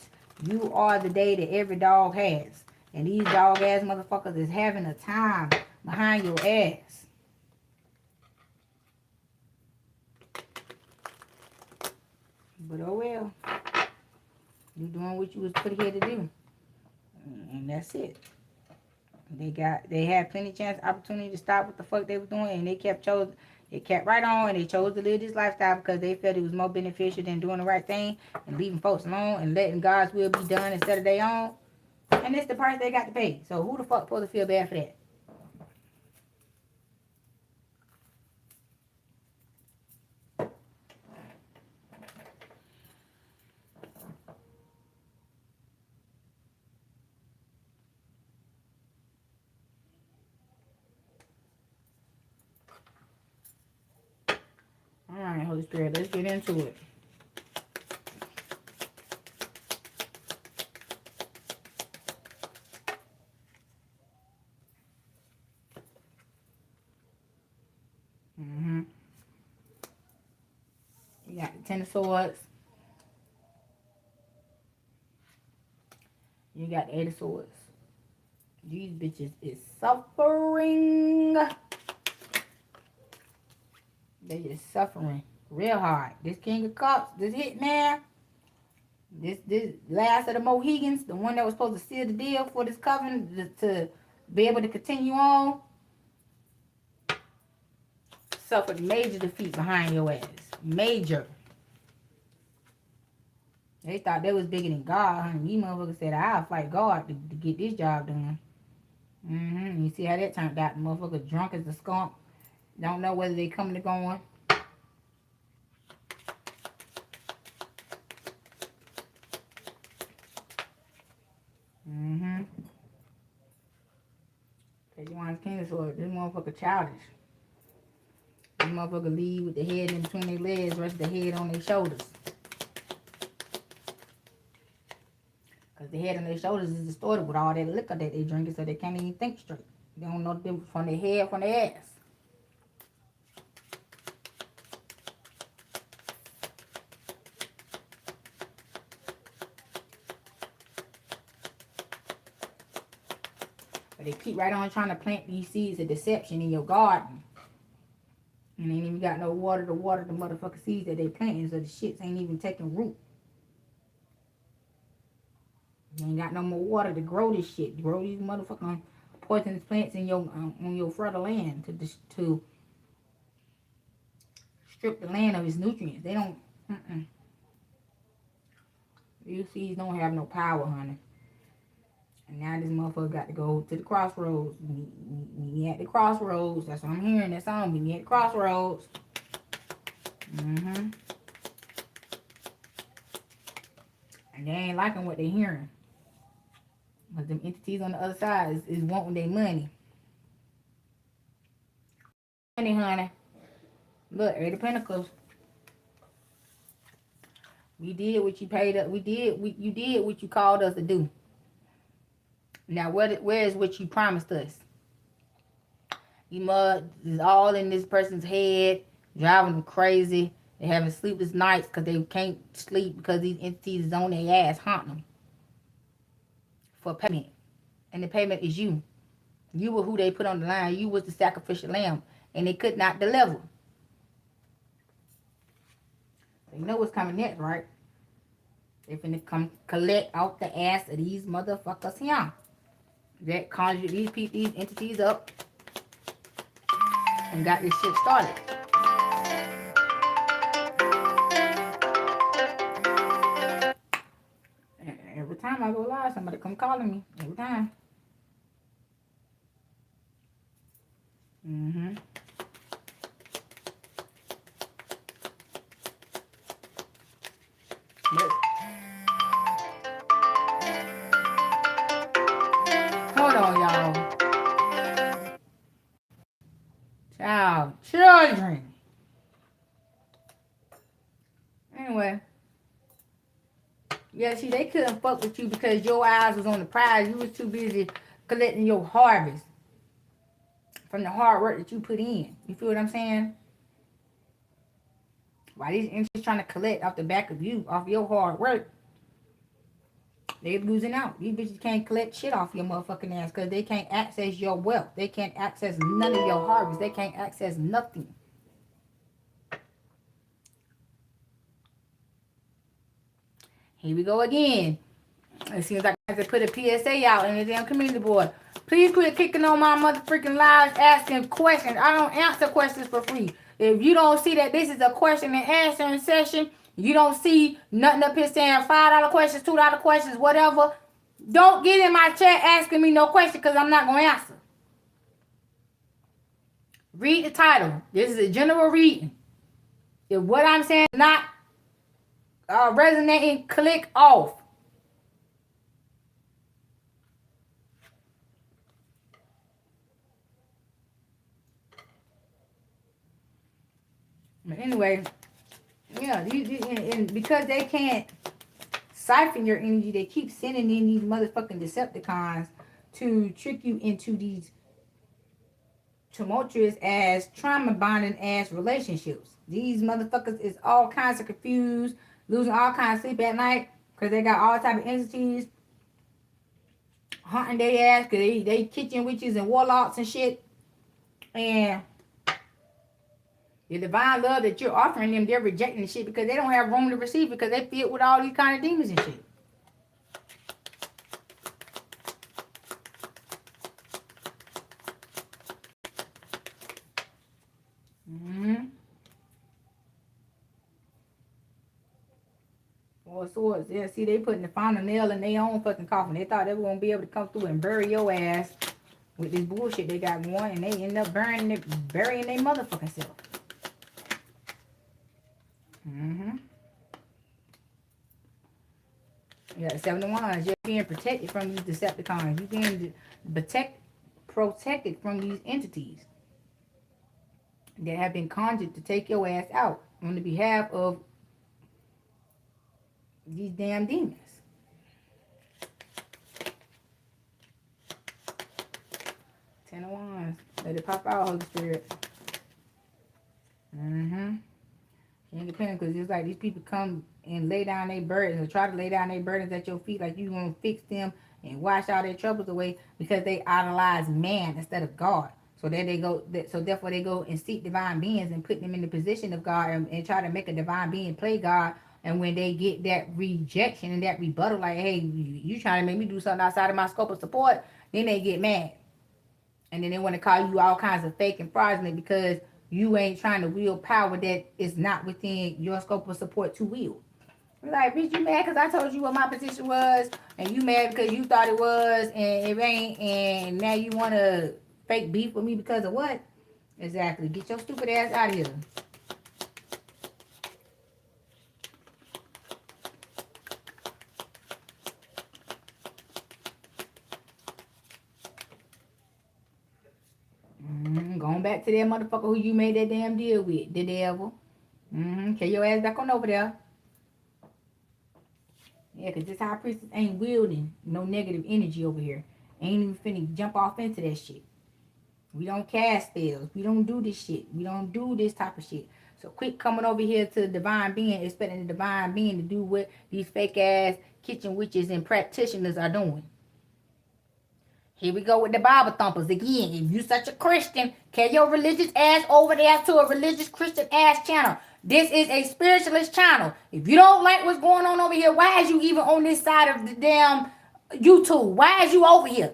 A: You are the day that every dog has. And these dog ass motherfuckers is having a time behind your ass. But oh well. You doing what you was put here to do. And that's it. They had plenty of chance, opportunity to stop what the fuck they was doing, and they kept right on, and they chose to live this lifestyle because they felt it was more beneficial than doing the right thing and leaving folks alone and letting God's will be done instead of their own. And it's the price they got to pay. So who the fuck supposed to feel bad for that? Alright, Holy Spirit, let's get into it. You got the Ten of Swords. You got the Eight of Swords. These bitches is suffering. They just suffering real hard. This King of Cups, this Hitman, this last of the Mohegans, the one that was supposed to seal the deal for this covenant to be able to continue on, suffered major defeat behind your ass. Major. They thought they was bigger than God, honey. You motherfuckers said, I'll fight God to get this job done. You see how that turned out. The motherfucker drunk as a skunk. Don't know whether they coming or going. Cause you want King of Swords. This motherfucker childish. This motherfucker leave with the head in between their legs, rest of the head on their shoulders. Cause the head on their shoulders is distorted with all that liquor that they drinking, so they can't even think straight. They don't know the difference from their head from their ass. But they keep right on trying to plant these seeds of deception in your garden. And ain't even got no water to water the motherfucking seeds that they planting, so the shits ain't even taking root. You ain't got no more water to grow this shit. Grow these motherfucking poisonous plants in your on your fertile land to strip the land of its nutrients. They don't. These seeds don't have no power, honey. And now this motherfucker got to go to the crossroads. Me at the crossroads. That's what I'm hearing. That song. Me at the crossroads. And they ain't liking what they hearing. But them entities on the other side is wanting their money. Money, honey. Look, Eight of Pentacles. We did what you paid us. You did what you called us to do. Now, where is what you promised us? You must is all in this person's head, driving them crazy. They having sleepless nights because they can't sleep because these entities is on their ass haunting them for payment. And the payment is you. You were who they put on the line. You was the sacrificial lamb. And they could not deliver. So you know what's coming next, right? They finna come collect out the ass of these motherfuckers here. That conjured these entities up and got this shit started. And every time I go live, somebody come calling me. Every time. Hold on, y'all. Children. Anyway. Yeah, see, they couldn't fuck with you because your eyes was on the prize. You was too busy collecting your harvest from the hard work that you put in. You feel what I'm saying? While these entities trying to collect off the back of you, off your hard work, they losing out. These bitches can't collect shit off your motherfucking ass because they can't access your wealth. They can't access none of your harvest. They can't access nothing. Here we go again. It seems like I have to put a PSA out in the damn community board. Please quit kicking on my motherfucking lives asking questions. I don't answer questions for free. If you don't see that this is a question and answering session, you don't see nothing up here saying $5 questions, $2 questions, whatever, don't get in my chat asking me no question because I'm not going to answer. Read the title. This is a general reading. If what I'm saying is not resonating, click off. But anyway, Yeah, and because they can't siphon your energy, they keep sending in these motherfucking Decepticons to trick you into these tumultuous ass, trauma bonding ass relationships. These motherfuckers is all kinds of confused, losing all kinds of sleep at night because they got all type of entities hunting their ass because they kitchen witches and warlocks and shit. And the divine love that you're offering them, they're rejecting the shit because they don't have room to receive because they filled with all these kind of demons and shit. Mm-hmm. Four swords. Yeah, see, they putting the final nail in their own fucking coffin. They thought they were gonna be able to come through and bury your ass with this bullshit they got going, and they end up burying their motherfucking self. Mm-hmm. Yeah, 7 of Wands. You're being protected from these Decepticons. You're being protected from these entities that have been conjured to take your ass out on the behalf of these damn demons. Ten of Wands. Let it pop out, Holy Spirit. Mm-hmm. Independent, because it's like these people come and lay down their burdens or try to lay down their burdens at your feet like you gonna fix them and wash all their troubles away because they idolize man instead of God. So there they go. So therefore they go and seek divine beings and put them in the position of God and try to make a divine being play God. And when they get that rejection and that rebuttal, like, hey, you trying to make me do something outside of my scope of support, then they get mad. And then they want to call you all kinds of fake and fraudulent because you ain't trying to wield power that is not within your scope of support to wield. You're like, bitch, you mad because I told you what my position was, and you mad because you thought it was, and it ain't, and now you want to fake beef with me because of what? Exactly. Get your stupid ass out of here. Going back to that motherfucker who you made that damn deal with, the devil. Get your ass back on over there. Yeah, because this high priestess ain't wielding no negative energy over here. Ain't even finna jump off into that shit. We don't cast spells. We don't do this shit. We don't do this type of shit. So quit coming over here to the divine being, expecting the divine being to do what these fake ass kitchen witches and practitioners are doing. Here we go with the Bible thumpers again. If you such a Christian, carry your religious ass over there to a religious Christian ass channel. This is a spiritualist channel. If you don't like what's going on over here, why is you even on this side of the damn YouTube? Why is you over here?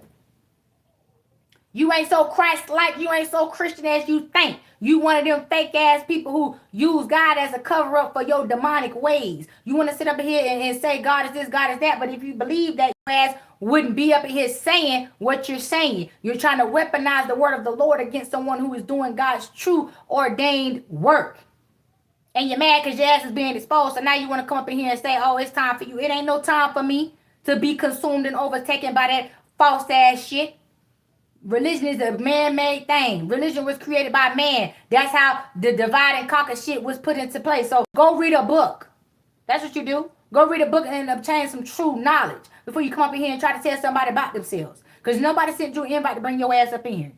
A: You ain't so Christ-like. You ain't so Christian as you think. You one of them fake ass people who use God as a cover up for your demonic ways. You want to sit up here and say God is this, God is that. But if you believe that, your ass wouldn't be up here saying what you're saying. You're trying to weaponize the word of the Lord against someone who is doing God's true ordained work. And you're mad because your ass is being exposed. So now you want to come up in here and say, oh, it's time for you. It ain't no time for me to be consumed and overtaken by that false ass shit. Religion is a man-made thing. Religion was created by man. That's how the divide and conquer shit was put into place. So go read a book. That's what you do. Go read a book and obtain some true knowledge before you come up in here and try to tell somebody about themselves. Because nobody sent you an invite to bring your ass up in here.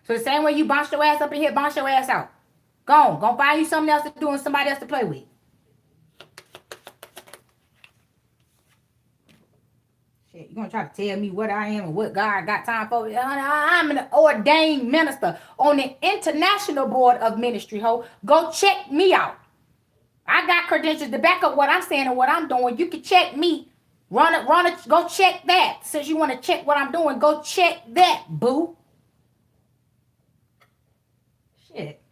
A: So the same way you bounce your ass up in here, bounce your ass out. Go on. Go find you something else to do and somebody else to play with. You're going to try to tell me what I am and what God got time for. I'm an ordained minister on the International Board of Ministry, ho. Go check me out. I got credentials to back up what I'm saying and what I'm doing. You can check me. Run it. Go check that. Since you want to check what I'm doing, go check that, boo. Shit.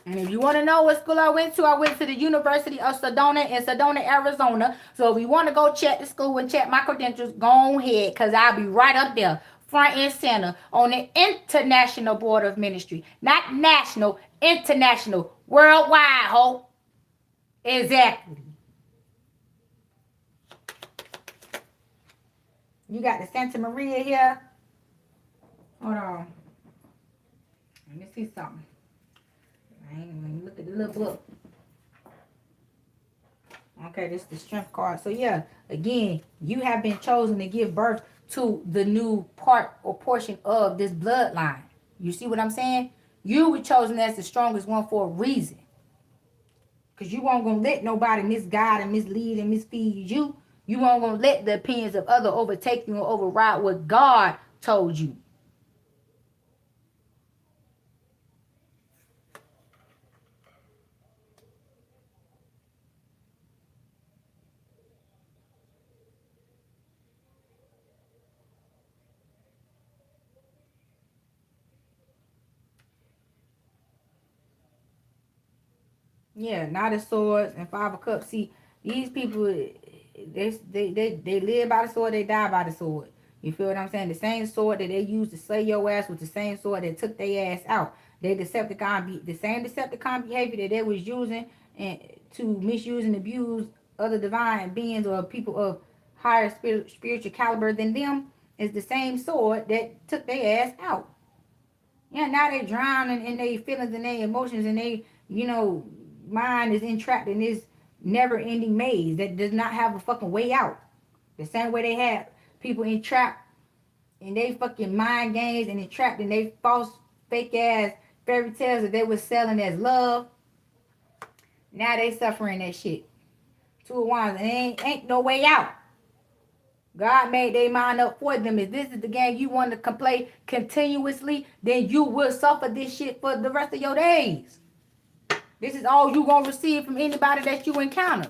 A: And if you want to know what school I went to the University of Sedona in Sedona, Arizona. So if you want to go check the school and check my credentials, go ahead, because I'll be right up there. front and center on the international board of ministry. Not national, international, worldwide, ho. Exactly. You got the Santa Maria here. Hold on. Let me see something. Let me look at the little book. Okay, this is the strength card. So yeah, again, you have been chosen to give birth to the new part or portion of this bloodline. You see what I'm saying? You were chosen as the strongest one for a reason. Because you weren't going to let nobody misguide and mislead and misfeed you. You weren't going to let the opinions of others overtake you or override what God told you. Yeah, Knight of Swords and Five of Cups. See, these people, they live by the sword, they die by the sword. You feel what I'm saying? The same sword that they used to slay your ass was the same sword that took their ass out. The same Decepticon behavior that they was using and to misuse and abuse other divine beings or people of higher spiritual caliber than them is the same sword that took their ass out. Yeah, now they drowning in their feelings and their emotions and they, mind is entrapped in this never-ending maze that does not have a fucking way out. The same way they have people entrapped in they fucking mind games and entrapped in they false, fake-ass fairy tales that they were selling as love. Now they suffering that shit. Two of Wands, and ain't no way out. God made their mind up for them. If this is the game you want to play continuously, then you will suffer this shit for the rest of your days. This is all you gonna receive from anybody that you encounter.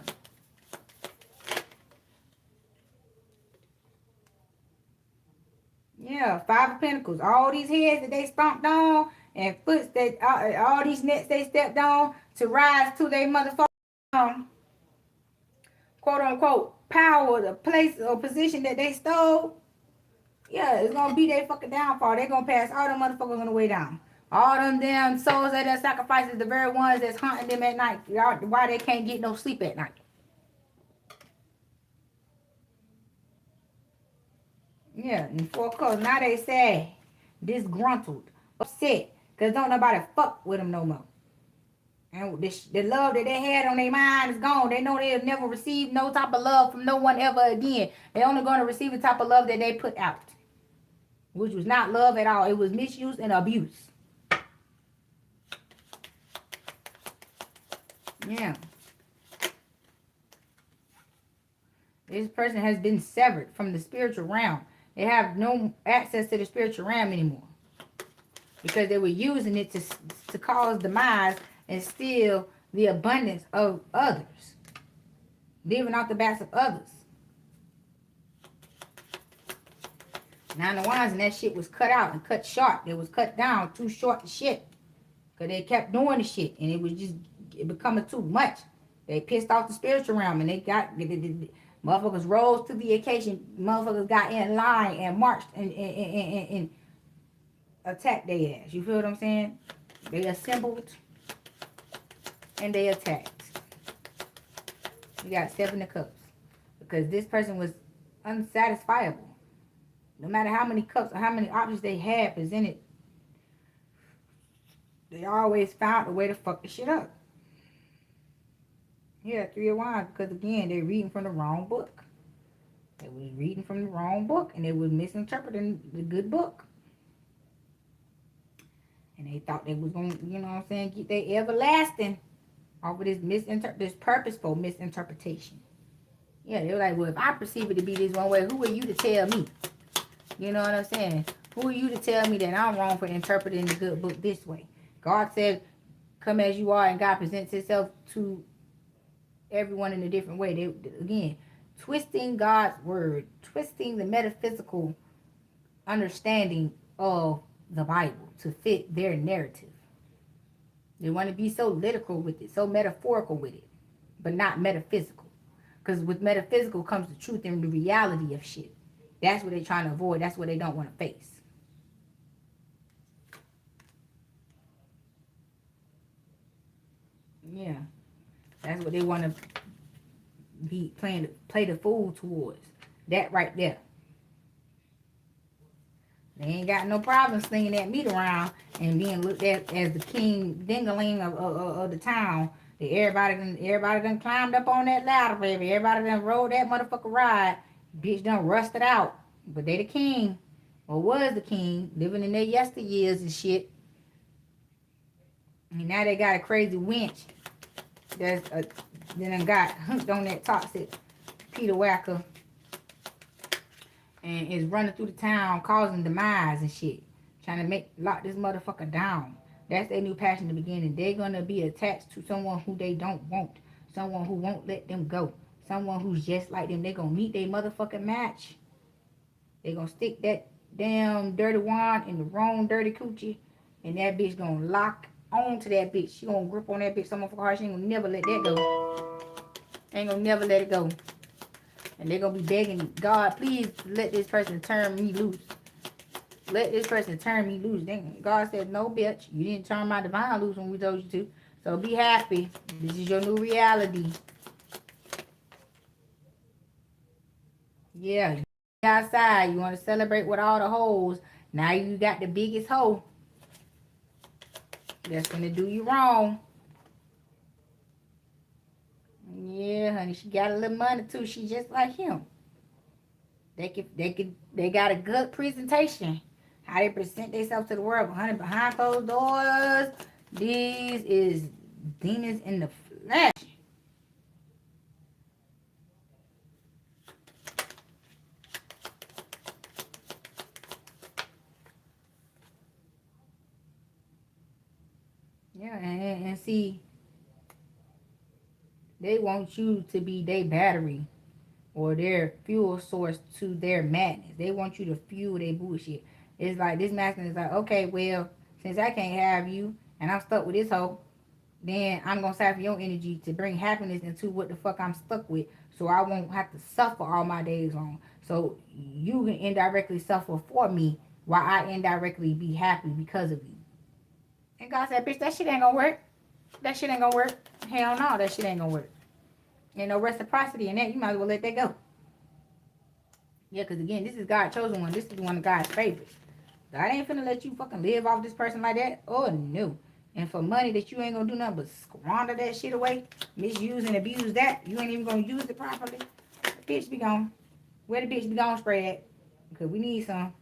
A: Yeah, Five of Pentacles. All these heads that they stomped on and foots that all these nets they stepped on to rise to their motherfucking quote unquote power, the place or position that they stole. Yeah, it's gonna be their fucking downfall. They're gonna pass all them motherfuckers on the way down. All them damn souls that are sacrifices, the very ones that's hunting them at night. Why they can't get no sleep at night. Yeah, and Four Cups. Now they sad, disgruntled, upset, because don't nobody fuck with them no more. And the love that they had on their mind is gone. They know they'll never receive no type of love from no one ever again. They're only going to receive the type of love that they put out, which was not love at all. It was misuse and abuse. Yeah. This person has been severed from the spiritual realm. They have no access to the spiritual realm anymore. Because they were using it to cause demise and steal the abundance of others. Living off the backs of others. Nine of Wands and that shit was cut out and cut short. It was cut down too short to shit. Because they kept doing the shit and it was just becoming too much. They pissed off the spiritual realm and they got... Motherfuckers rose to the occasion. Motherfuckers got in line and marched and attacked their ass. You feel what I'm saying? They assembled and they attacked. You got Seven of Cups. Because this person was unsatisfiable. No matter how many cups or how many options they had presented, they always found a way to fuck the shit up. Yeah, Three of Wands, because again, they're reading from the wrong book. They was reading from the wrong book, and they was misinterpreting the good book. And they thought they was going to, you know what I'm saying, get their everlasting off of this purposeful misinterpretation. Yeah, they were like, well, if I perceive it to be this one way, who are you to tell me? You know what I'm saying? Who are you to tell me that I'm wrong for interpreting the good book this way? God said, come as you are, and God presents himself to everyone in a different way. They, again, twisting God's word, twisting the metaphysical understanding of the Bible to fit their narrative. They want to be so literal with it, so metaphorical with it, but not metaphysical. Because with metaphysical comes the truth and the reality of shit. That's what they're trying to avoid. That's what they don't want to face. Yeah. That's what they want to be play the fool towards. That right there. They ain't got no problem slinging that meat around and being looked at as the king dingaling of the town. Everybody done climbed up on that ladder, baby. Everybody done rode that motherfucker ride. Bitch done rusted out. But they the king. Or was the king. Living in their yesteryears and shit. And now they got a crazy wench that's then got hooked on that toxic Peter Wacker and is running through the town causing demise and shit. Trying to lock this motherfucker down. That's their new passion in the beginning. They're gonna be attached to someone who they don't want. Someone who won't let them go. Someone who's just like them. They're gonna meet their motherfucking match. They're gonna stick that damn dirty wand in the wrong dirty coochie. And that bitch gonna lock on to that bitch. She gonna grip on that bitch so motherfucking hard. She ain't gonna never let that go. Ain't gonna never let it go. And they're gonna be begging God, please let this person turn me loose. Let this person turn me loose. Then God said, no, bitch. You didn't turn my divine loose when we told you to. So be happy. This is your new reality. Yeah. You outside. You want to celebrate with all the hoes. Now you got the biggest hoe. That's gonna do you wrong. Yeah, honey. She got a little money too. She just like him. They got a good presentation. How they present themselves to the world. Honey, behind closed doors, these is demons in the flesh. Yeah, and see, they want you to be their battery or their fuel source to their madness. They want you to fuel their bullshit. It's like this masculine is like, okay, well, since I can't have you and I'm stuck with this hoe, then I'm gonna sap your energy to bring happiness into what the fuck I'm stuck with, so I won't have to suffer all my days long. So you can indirectly suffer for me while I indirectly be happy because of you. And God said, bitch, that shit ain't gonna work. That shit ain't gonna work. Hell no, that shit ain't gonna work. Ain't no reciprocity in that. You might as well let that go. Yeah, because again, this is God's chosen one. This is one of God's favorites. God ain't finna let you fucking live off this person like that. Oh, no. And for money that you ain't gonna do nothing but squander that shit away, misuse and abuse that, you ain't even gonna use it properly. The bitch be gone. Where the bitch be gone spray at? Because we need some.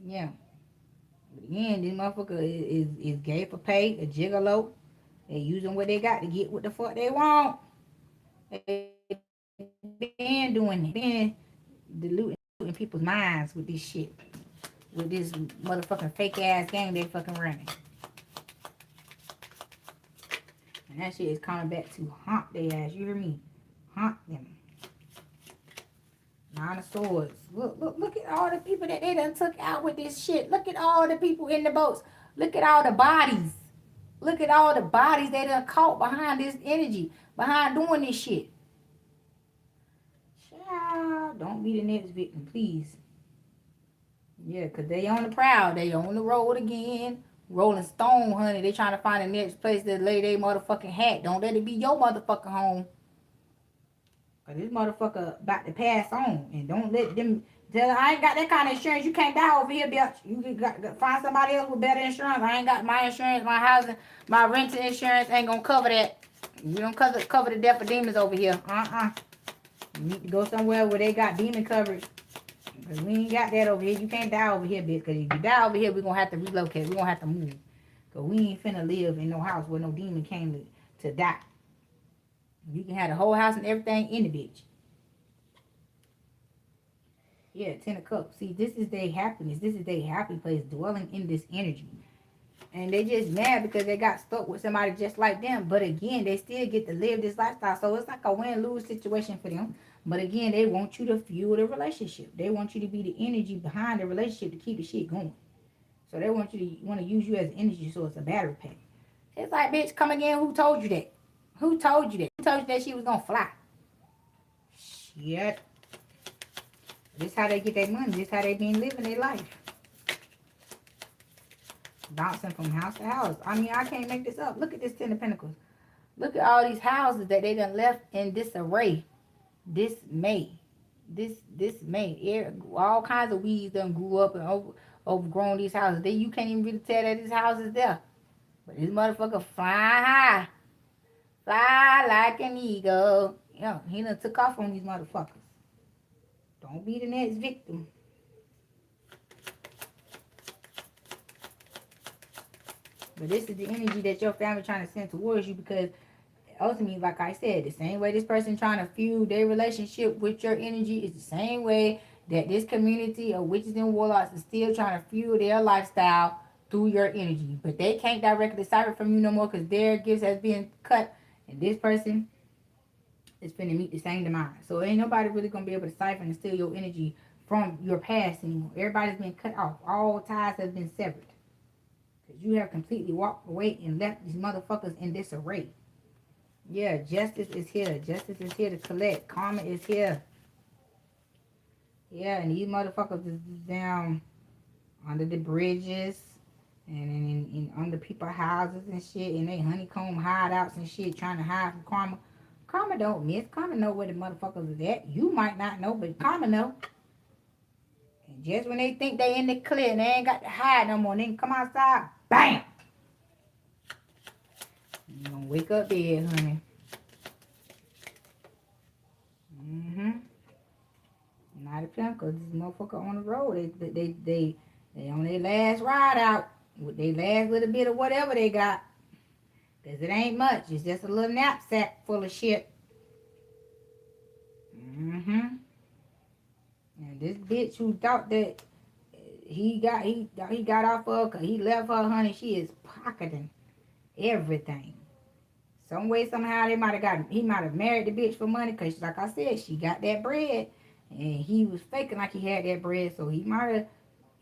A: Yeah. But again, this motherfucker is gay for pay, a gigolo. They using what they got to get what the fuck they want. They been doing it. Been diluting people's minds with this shit. With this motherfucking fake ass game they fucking running. And that shit is coming back to haunt their ass. You hear me? Haunt them. Nine of Swords. Look at all the people that they done took out with this shit. Look at all the people in the boats. Look at all the bodies. Look at all the bodies they done caught behind this energy. Behind doing this shit. Child, don't be the next victim, please. Yeah, because they on the prowl. They on the road again. Rolling Stone, honey. They trying to find the next place to lay their motherfucking hat. Don't let it be your motherfucking home. Because this motherfucker about to pass on. And don't let them tell her, I ain't got that kind of insurance. You can't die over here, bitch. You got find somebody else with better insurance. I ain't got my insurance, my housing, my rental insurance ain't going to cover that. You don't cover the death of demons over here. You need to go somewhere where they got demon coverage. Because we ain't got that over here. You can't die over here, bitch. Because if you die over here, we're going to have to relocate. We're going to have to move. Because we ain't finna live in no house where no demon came to die. You can have the whole house and everything in the bitch. Yeah, 10 of Cups. See, this is their happiness. This is their happy place, dwelling in this energy. And they just mad because they got stuck with somebody just like them. But again, they still get to live this lifestyle. So it's like a win-lose situation for them. But again, they want you to fuel the relationship. They want you to be the energy behind the relationship to keep the shit going. So they want to use you as energy source, a battery pack. It's like, bitch, come again. Who told you that? Who told you that? Who told you that she was gonna fly? Shit. This how they get their money. This how they been living their life. Bouncing from house to house. I mean, I can't make this up. Look at this Ten of Pentacles. Look at all these houses that they done left in disarray. This May. This May. All kinds of weeds done grew up and overgrown these houses. You can't even really tell that this house is there. But this motherfucker flying high. Fly like an eagle. You know, he done took off on these motherfuckers. Don't be the next victim. But this is the energy that your family trying to send towards you, because ultimately, like I said, the same way this person trying to fuel their relationship with your energy is the same way that this community of witches and warlocks is still trying to fuel their lifestyle through your energy. But they can't directly decipher from you no more because their gifts has been cut. And this person is finna meet the same demise. So ain't nobody really gonna be able to decipher and steal your energy from your past anymore. Everybody's been cut off. All ties have been severed. Because you have completely walked away and left these motherfuckers in disarray. Yeah, justice is here. Justice is here to collect. Karma is here. Yeah, and these motherfuckers is down under the bridges and under people's houses and shit, and they honeycomb hideouts and shit, trying to hide from karma. Karma don't miss. Karma know where the motherfuckers is at. You might not know, but karma know. And just when they think they in the clear and they ain't got to hide no more, they can come outside, bam! You gonna wake up dead, honey. Not a Pentacles. This motherfucker on the road. They on their last ride out with their last little bit of whatever they got. Cause it ain't much. It's just a little knapsack full of shit. And this bitch who thought that he got off of, cause he left her, honey, she is pocketing everything. Some way, somehow, he might have married the bitch for money, cause like I said, she got that bread, and he was faking like he had that bread, so he might have,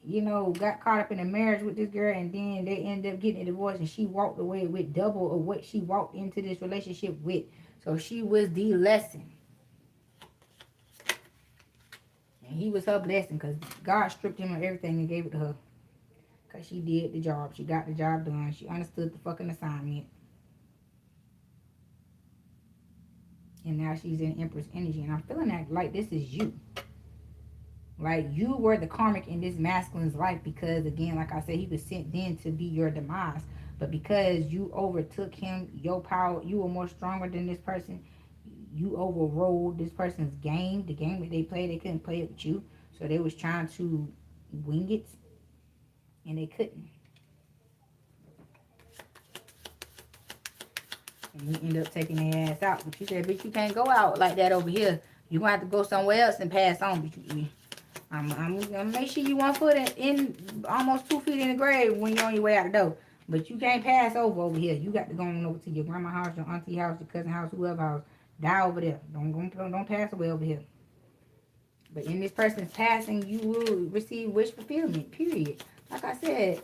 A: you know, got caught up in a marriage with this girl, and then they ended up getting a divorce, and she walked away with double of what she walked into this relationship with. So she was the lesson, and he was her blessing, because God stripped him of everything and gave it to her, because she did the job. She got the job done. She understood the fucking assignment. And now she's in Empress energy. And I'm feeling that like this is you. Like you were the karmic in this masculine's life. Because again, like I said, he was sent then to be your demise. But because you overtook him, your power, you were more stronger than this person. You overrode this person's game. The game that they played, they couldn't play it with you. So they was trying to wing it. And they couldn't. And we end up taking their ass out. But you said, bitch, you can't go out like that over here. You gonna have to go somewhere else and pass on. But I'm gonna make sure you 1 foot in almost 2 feet in the grave when you're on your way out the door. But you can't pass over here. You got to go on over to your grandma's house, your auntie house, your cousin house, whoever house. Die over there. Don't pass away over here. But in this person's passing, you will receive wish fulfillment. Period. Like I said,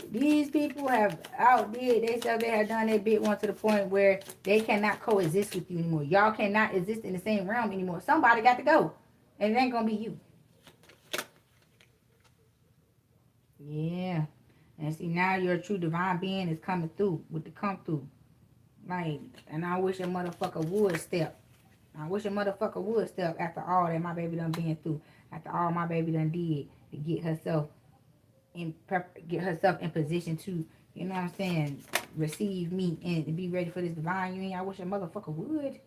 A: these people have outdid themselves. They have done their bit one to the point where they cannot coexist with you anymore. Y'all cannot exist in the same realm anymore. Somebody got to go. And it ain't going to be you. Yeah. And see, now your true divine being is coming through with the come through. Like, and I wish a motherfucker would step. I wish a motherfucker would step after all that my baby done been through. After all my baby done did to get herself in position to, you know what I'm saying, receive me and to be ready for this divine union. I wish a motherfucker would.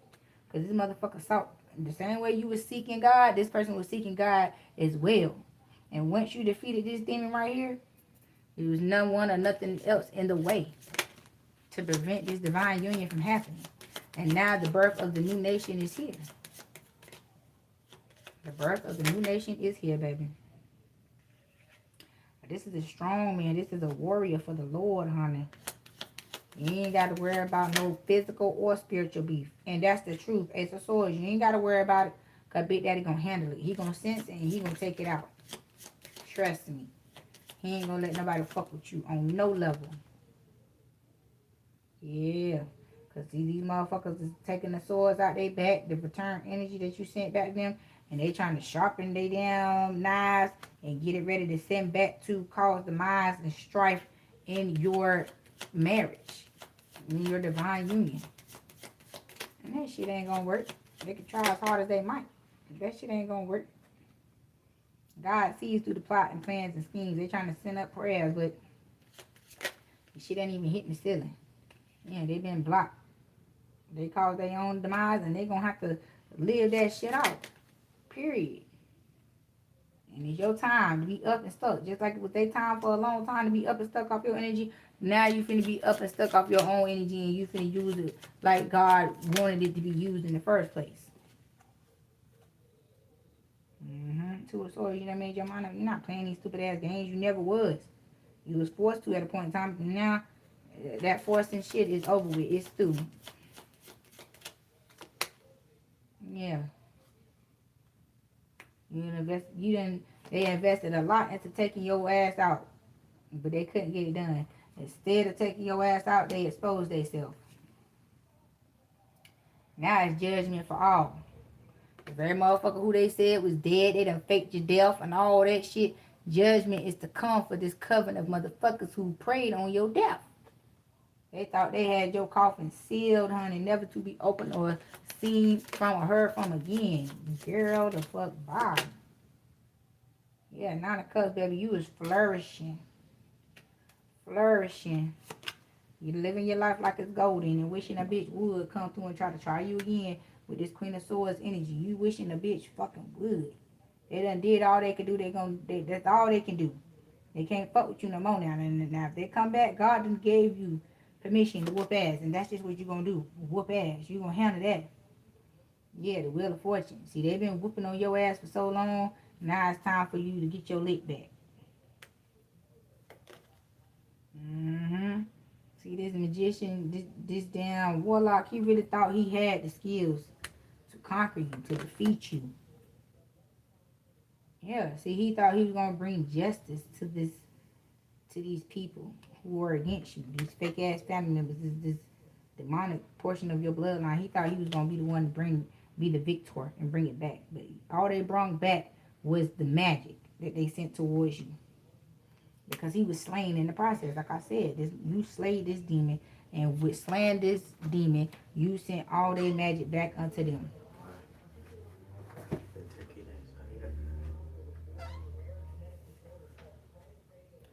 A: Because this motherfucker sought the same way you was seeking God, this person was seeking God as well. And once you defeated this demon right here, there was no one or nothing else in the way to prevent this divine union from happening. And now the birth of the new nation is here. The birth of the new nation is here, baby. This is a strong man. This is a warrior for the Lord, honey. You ain't got to worry about no physical or spiritual beef. And that's the truth. Ace of Swords, you ain't got to worry about it. Because Big Daddy going to handle it. He going to sense it and he going to take it out. Trust me. He ain't going to let nobody fuck with you on no level. Yeah. Because these motherfuckers is taking the swords out their back. The return energy that you sent back to them. And they trying to sharpen their damn knives and get it ready to send back to cause demise and strife in your marriage, in your divine union. And that shit ain't gonna work. They can try as hard as they might. That shit ain't gonna work. God sees through the plot and plans and schemes. They trying to send up prayers, but the shit ain't even hitting the ceiling. Yeah, they been blocked. They caused their own demise, and they gonna have to live that shit out. Period. And it's your time to be up and stuck. Just like it was their time for a long time to be up and stuck off your energy. Now you finna be up and stuck off your own energy, and you finna use it like God wanted it to be used in the first place. Two of Swords, you done made your mind up. You're not playing these stupid ass games. You never was. You was forced to at a point in time. Now, that forcing shit is over with. It's through. Yeah. They invested a lot into taking your ass out. But they couldn't get it done. Instead of taking your ass out, they exposed themselves. Now it's judgment for all. The very motherfucker who they said was dead, they done faked your death and all that shit. Judgment is to come for this coven of motherfuckers who preyed on your death. They thought they had your coffin sealed, honey, never to be opened or seen from or heard from again. Girl, the fuck bye. Yeah, Nine of Cups, baby, you was flourishing. Flourishing. You living your life like it's golden and wishing a bitch would come through and try you again with this Queen of Swords energy. You wishing a bitch fucking would. They done did all they could do. That's all they can do. They can't fuck with you no more now. Now, if they come back, God done gave you permission to whoop ass. And that's just what you gonna do. Whoop ass. You gonna handle that. Yeah, the Wheel of Fortune. See, they been whooping on your ass for so long. Now it's time for you to get your lick back. See, this magician, this damn warlock, he really thought he had the skills to conquer you, to defeat you. Yeah, see, he thought he was gonna bring justice to these people who were against you, these fake ass family members, this demonic portion of your bloodline. He thought he was gonna be the one to be the victor and bring it back. But all they brought back was the magic that they sent towards you. Because he was slain in the process. Like I said, you slayed this demon, and with slaying this demon, you sent all their magic back unto them.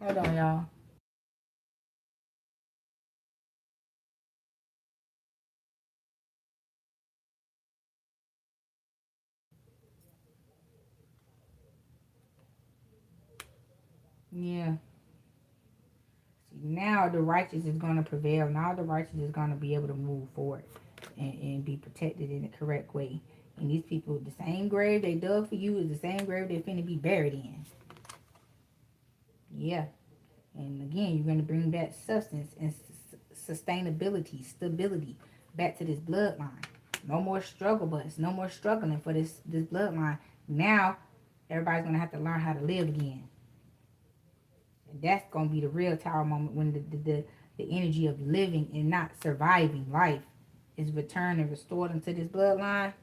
A: Hold on, y'all. Yeah. See, now the righteous is going to prevail. Now the righteous is going to be able to move forward and be protected in the correct way. And these people, the same grave they dug for you is the same grave they're finna be buried in. Yeah. And again, you're going to bring back substance and sustainability, stability back to this bloodline. No more struggle bus. No more struggling for this bloodline. Now, everybody's going to have to learn how to live again. And that's going to be the real tower moment when the energy of living and not surviving life is returned and restored into this bloodline.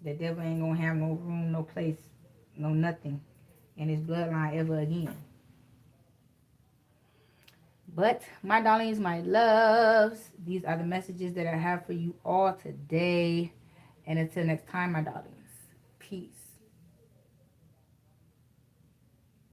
A: The devil ain't going to have no room, no place, no nothing in his bloodline ever again. But, my darlings, my loves, these are the messages that I have for you all today. And until next time, my darlings, peace.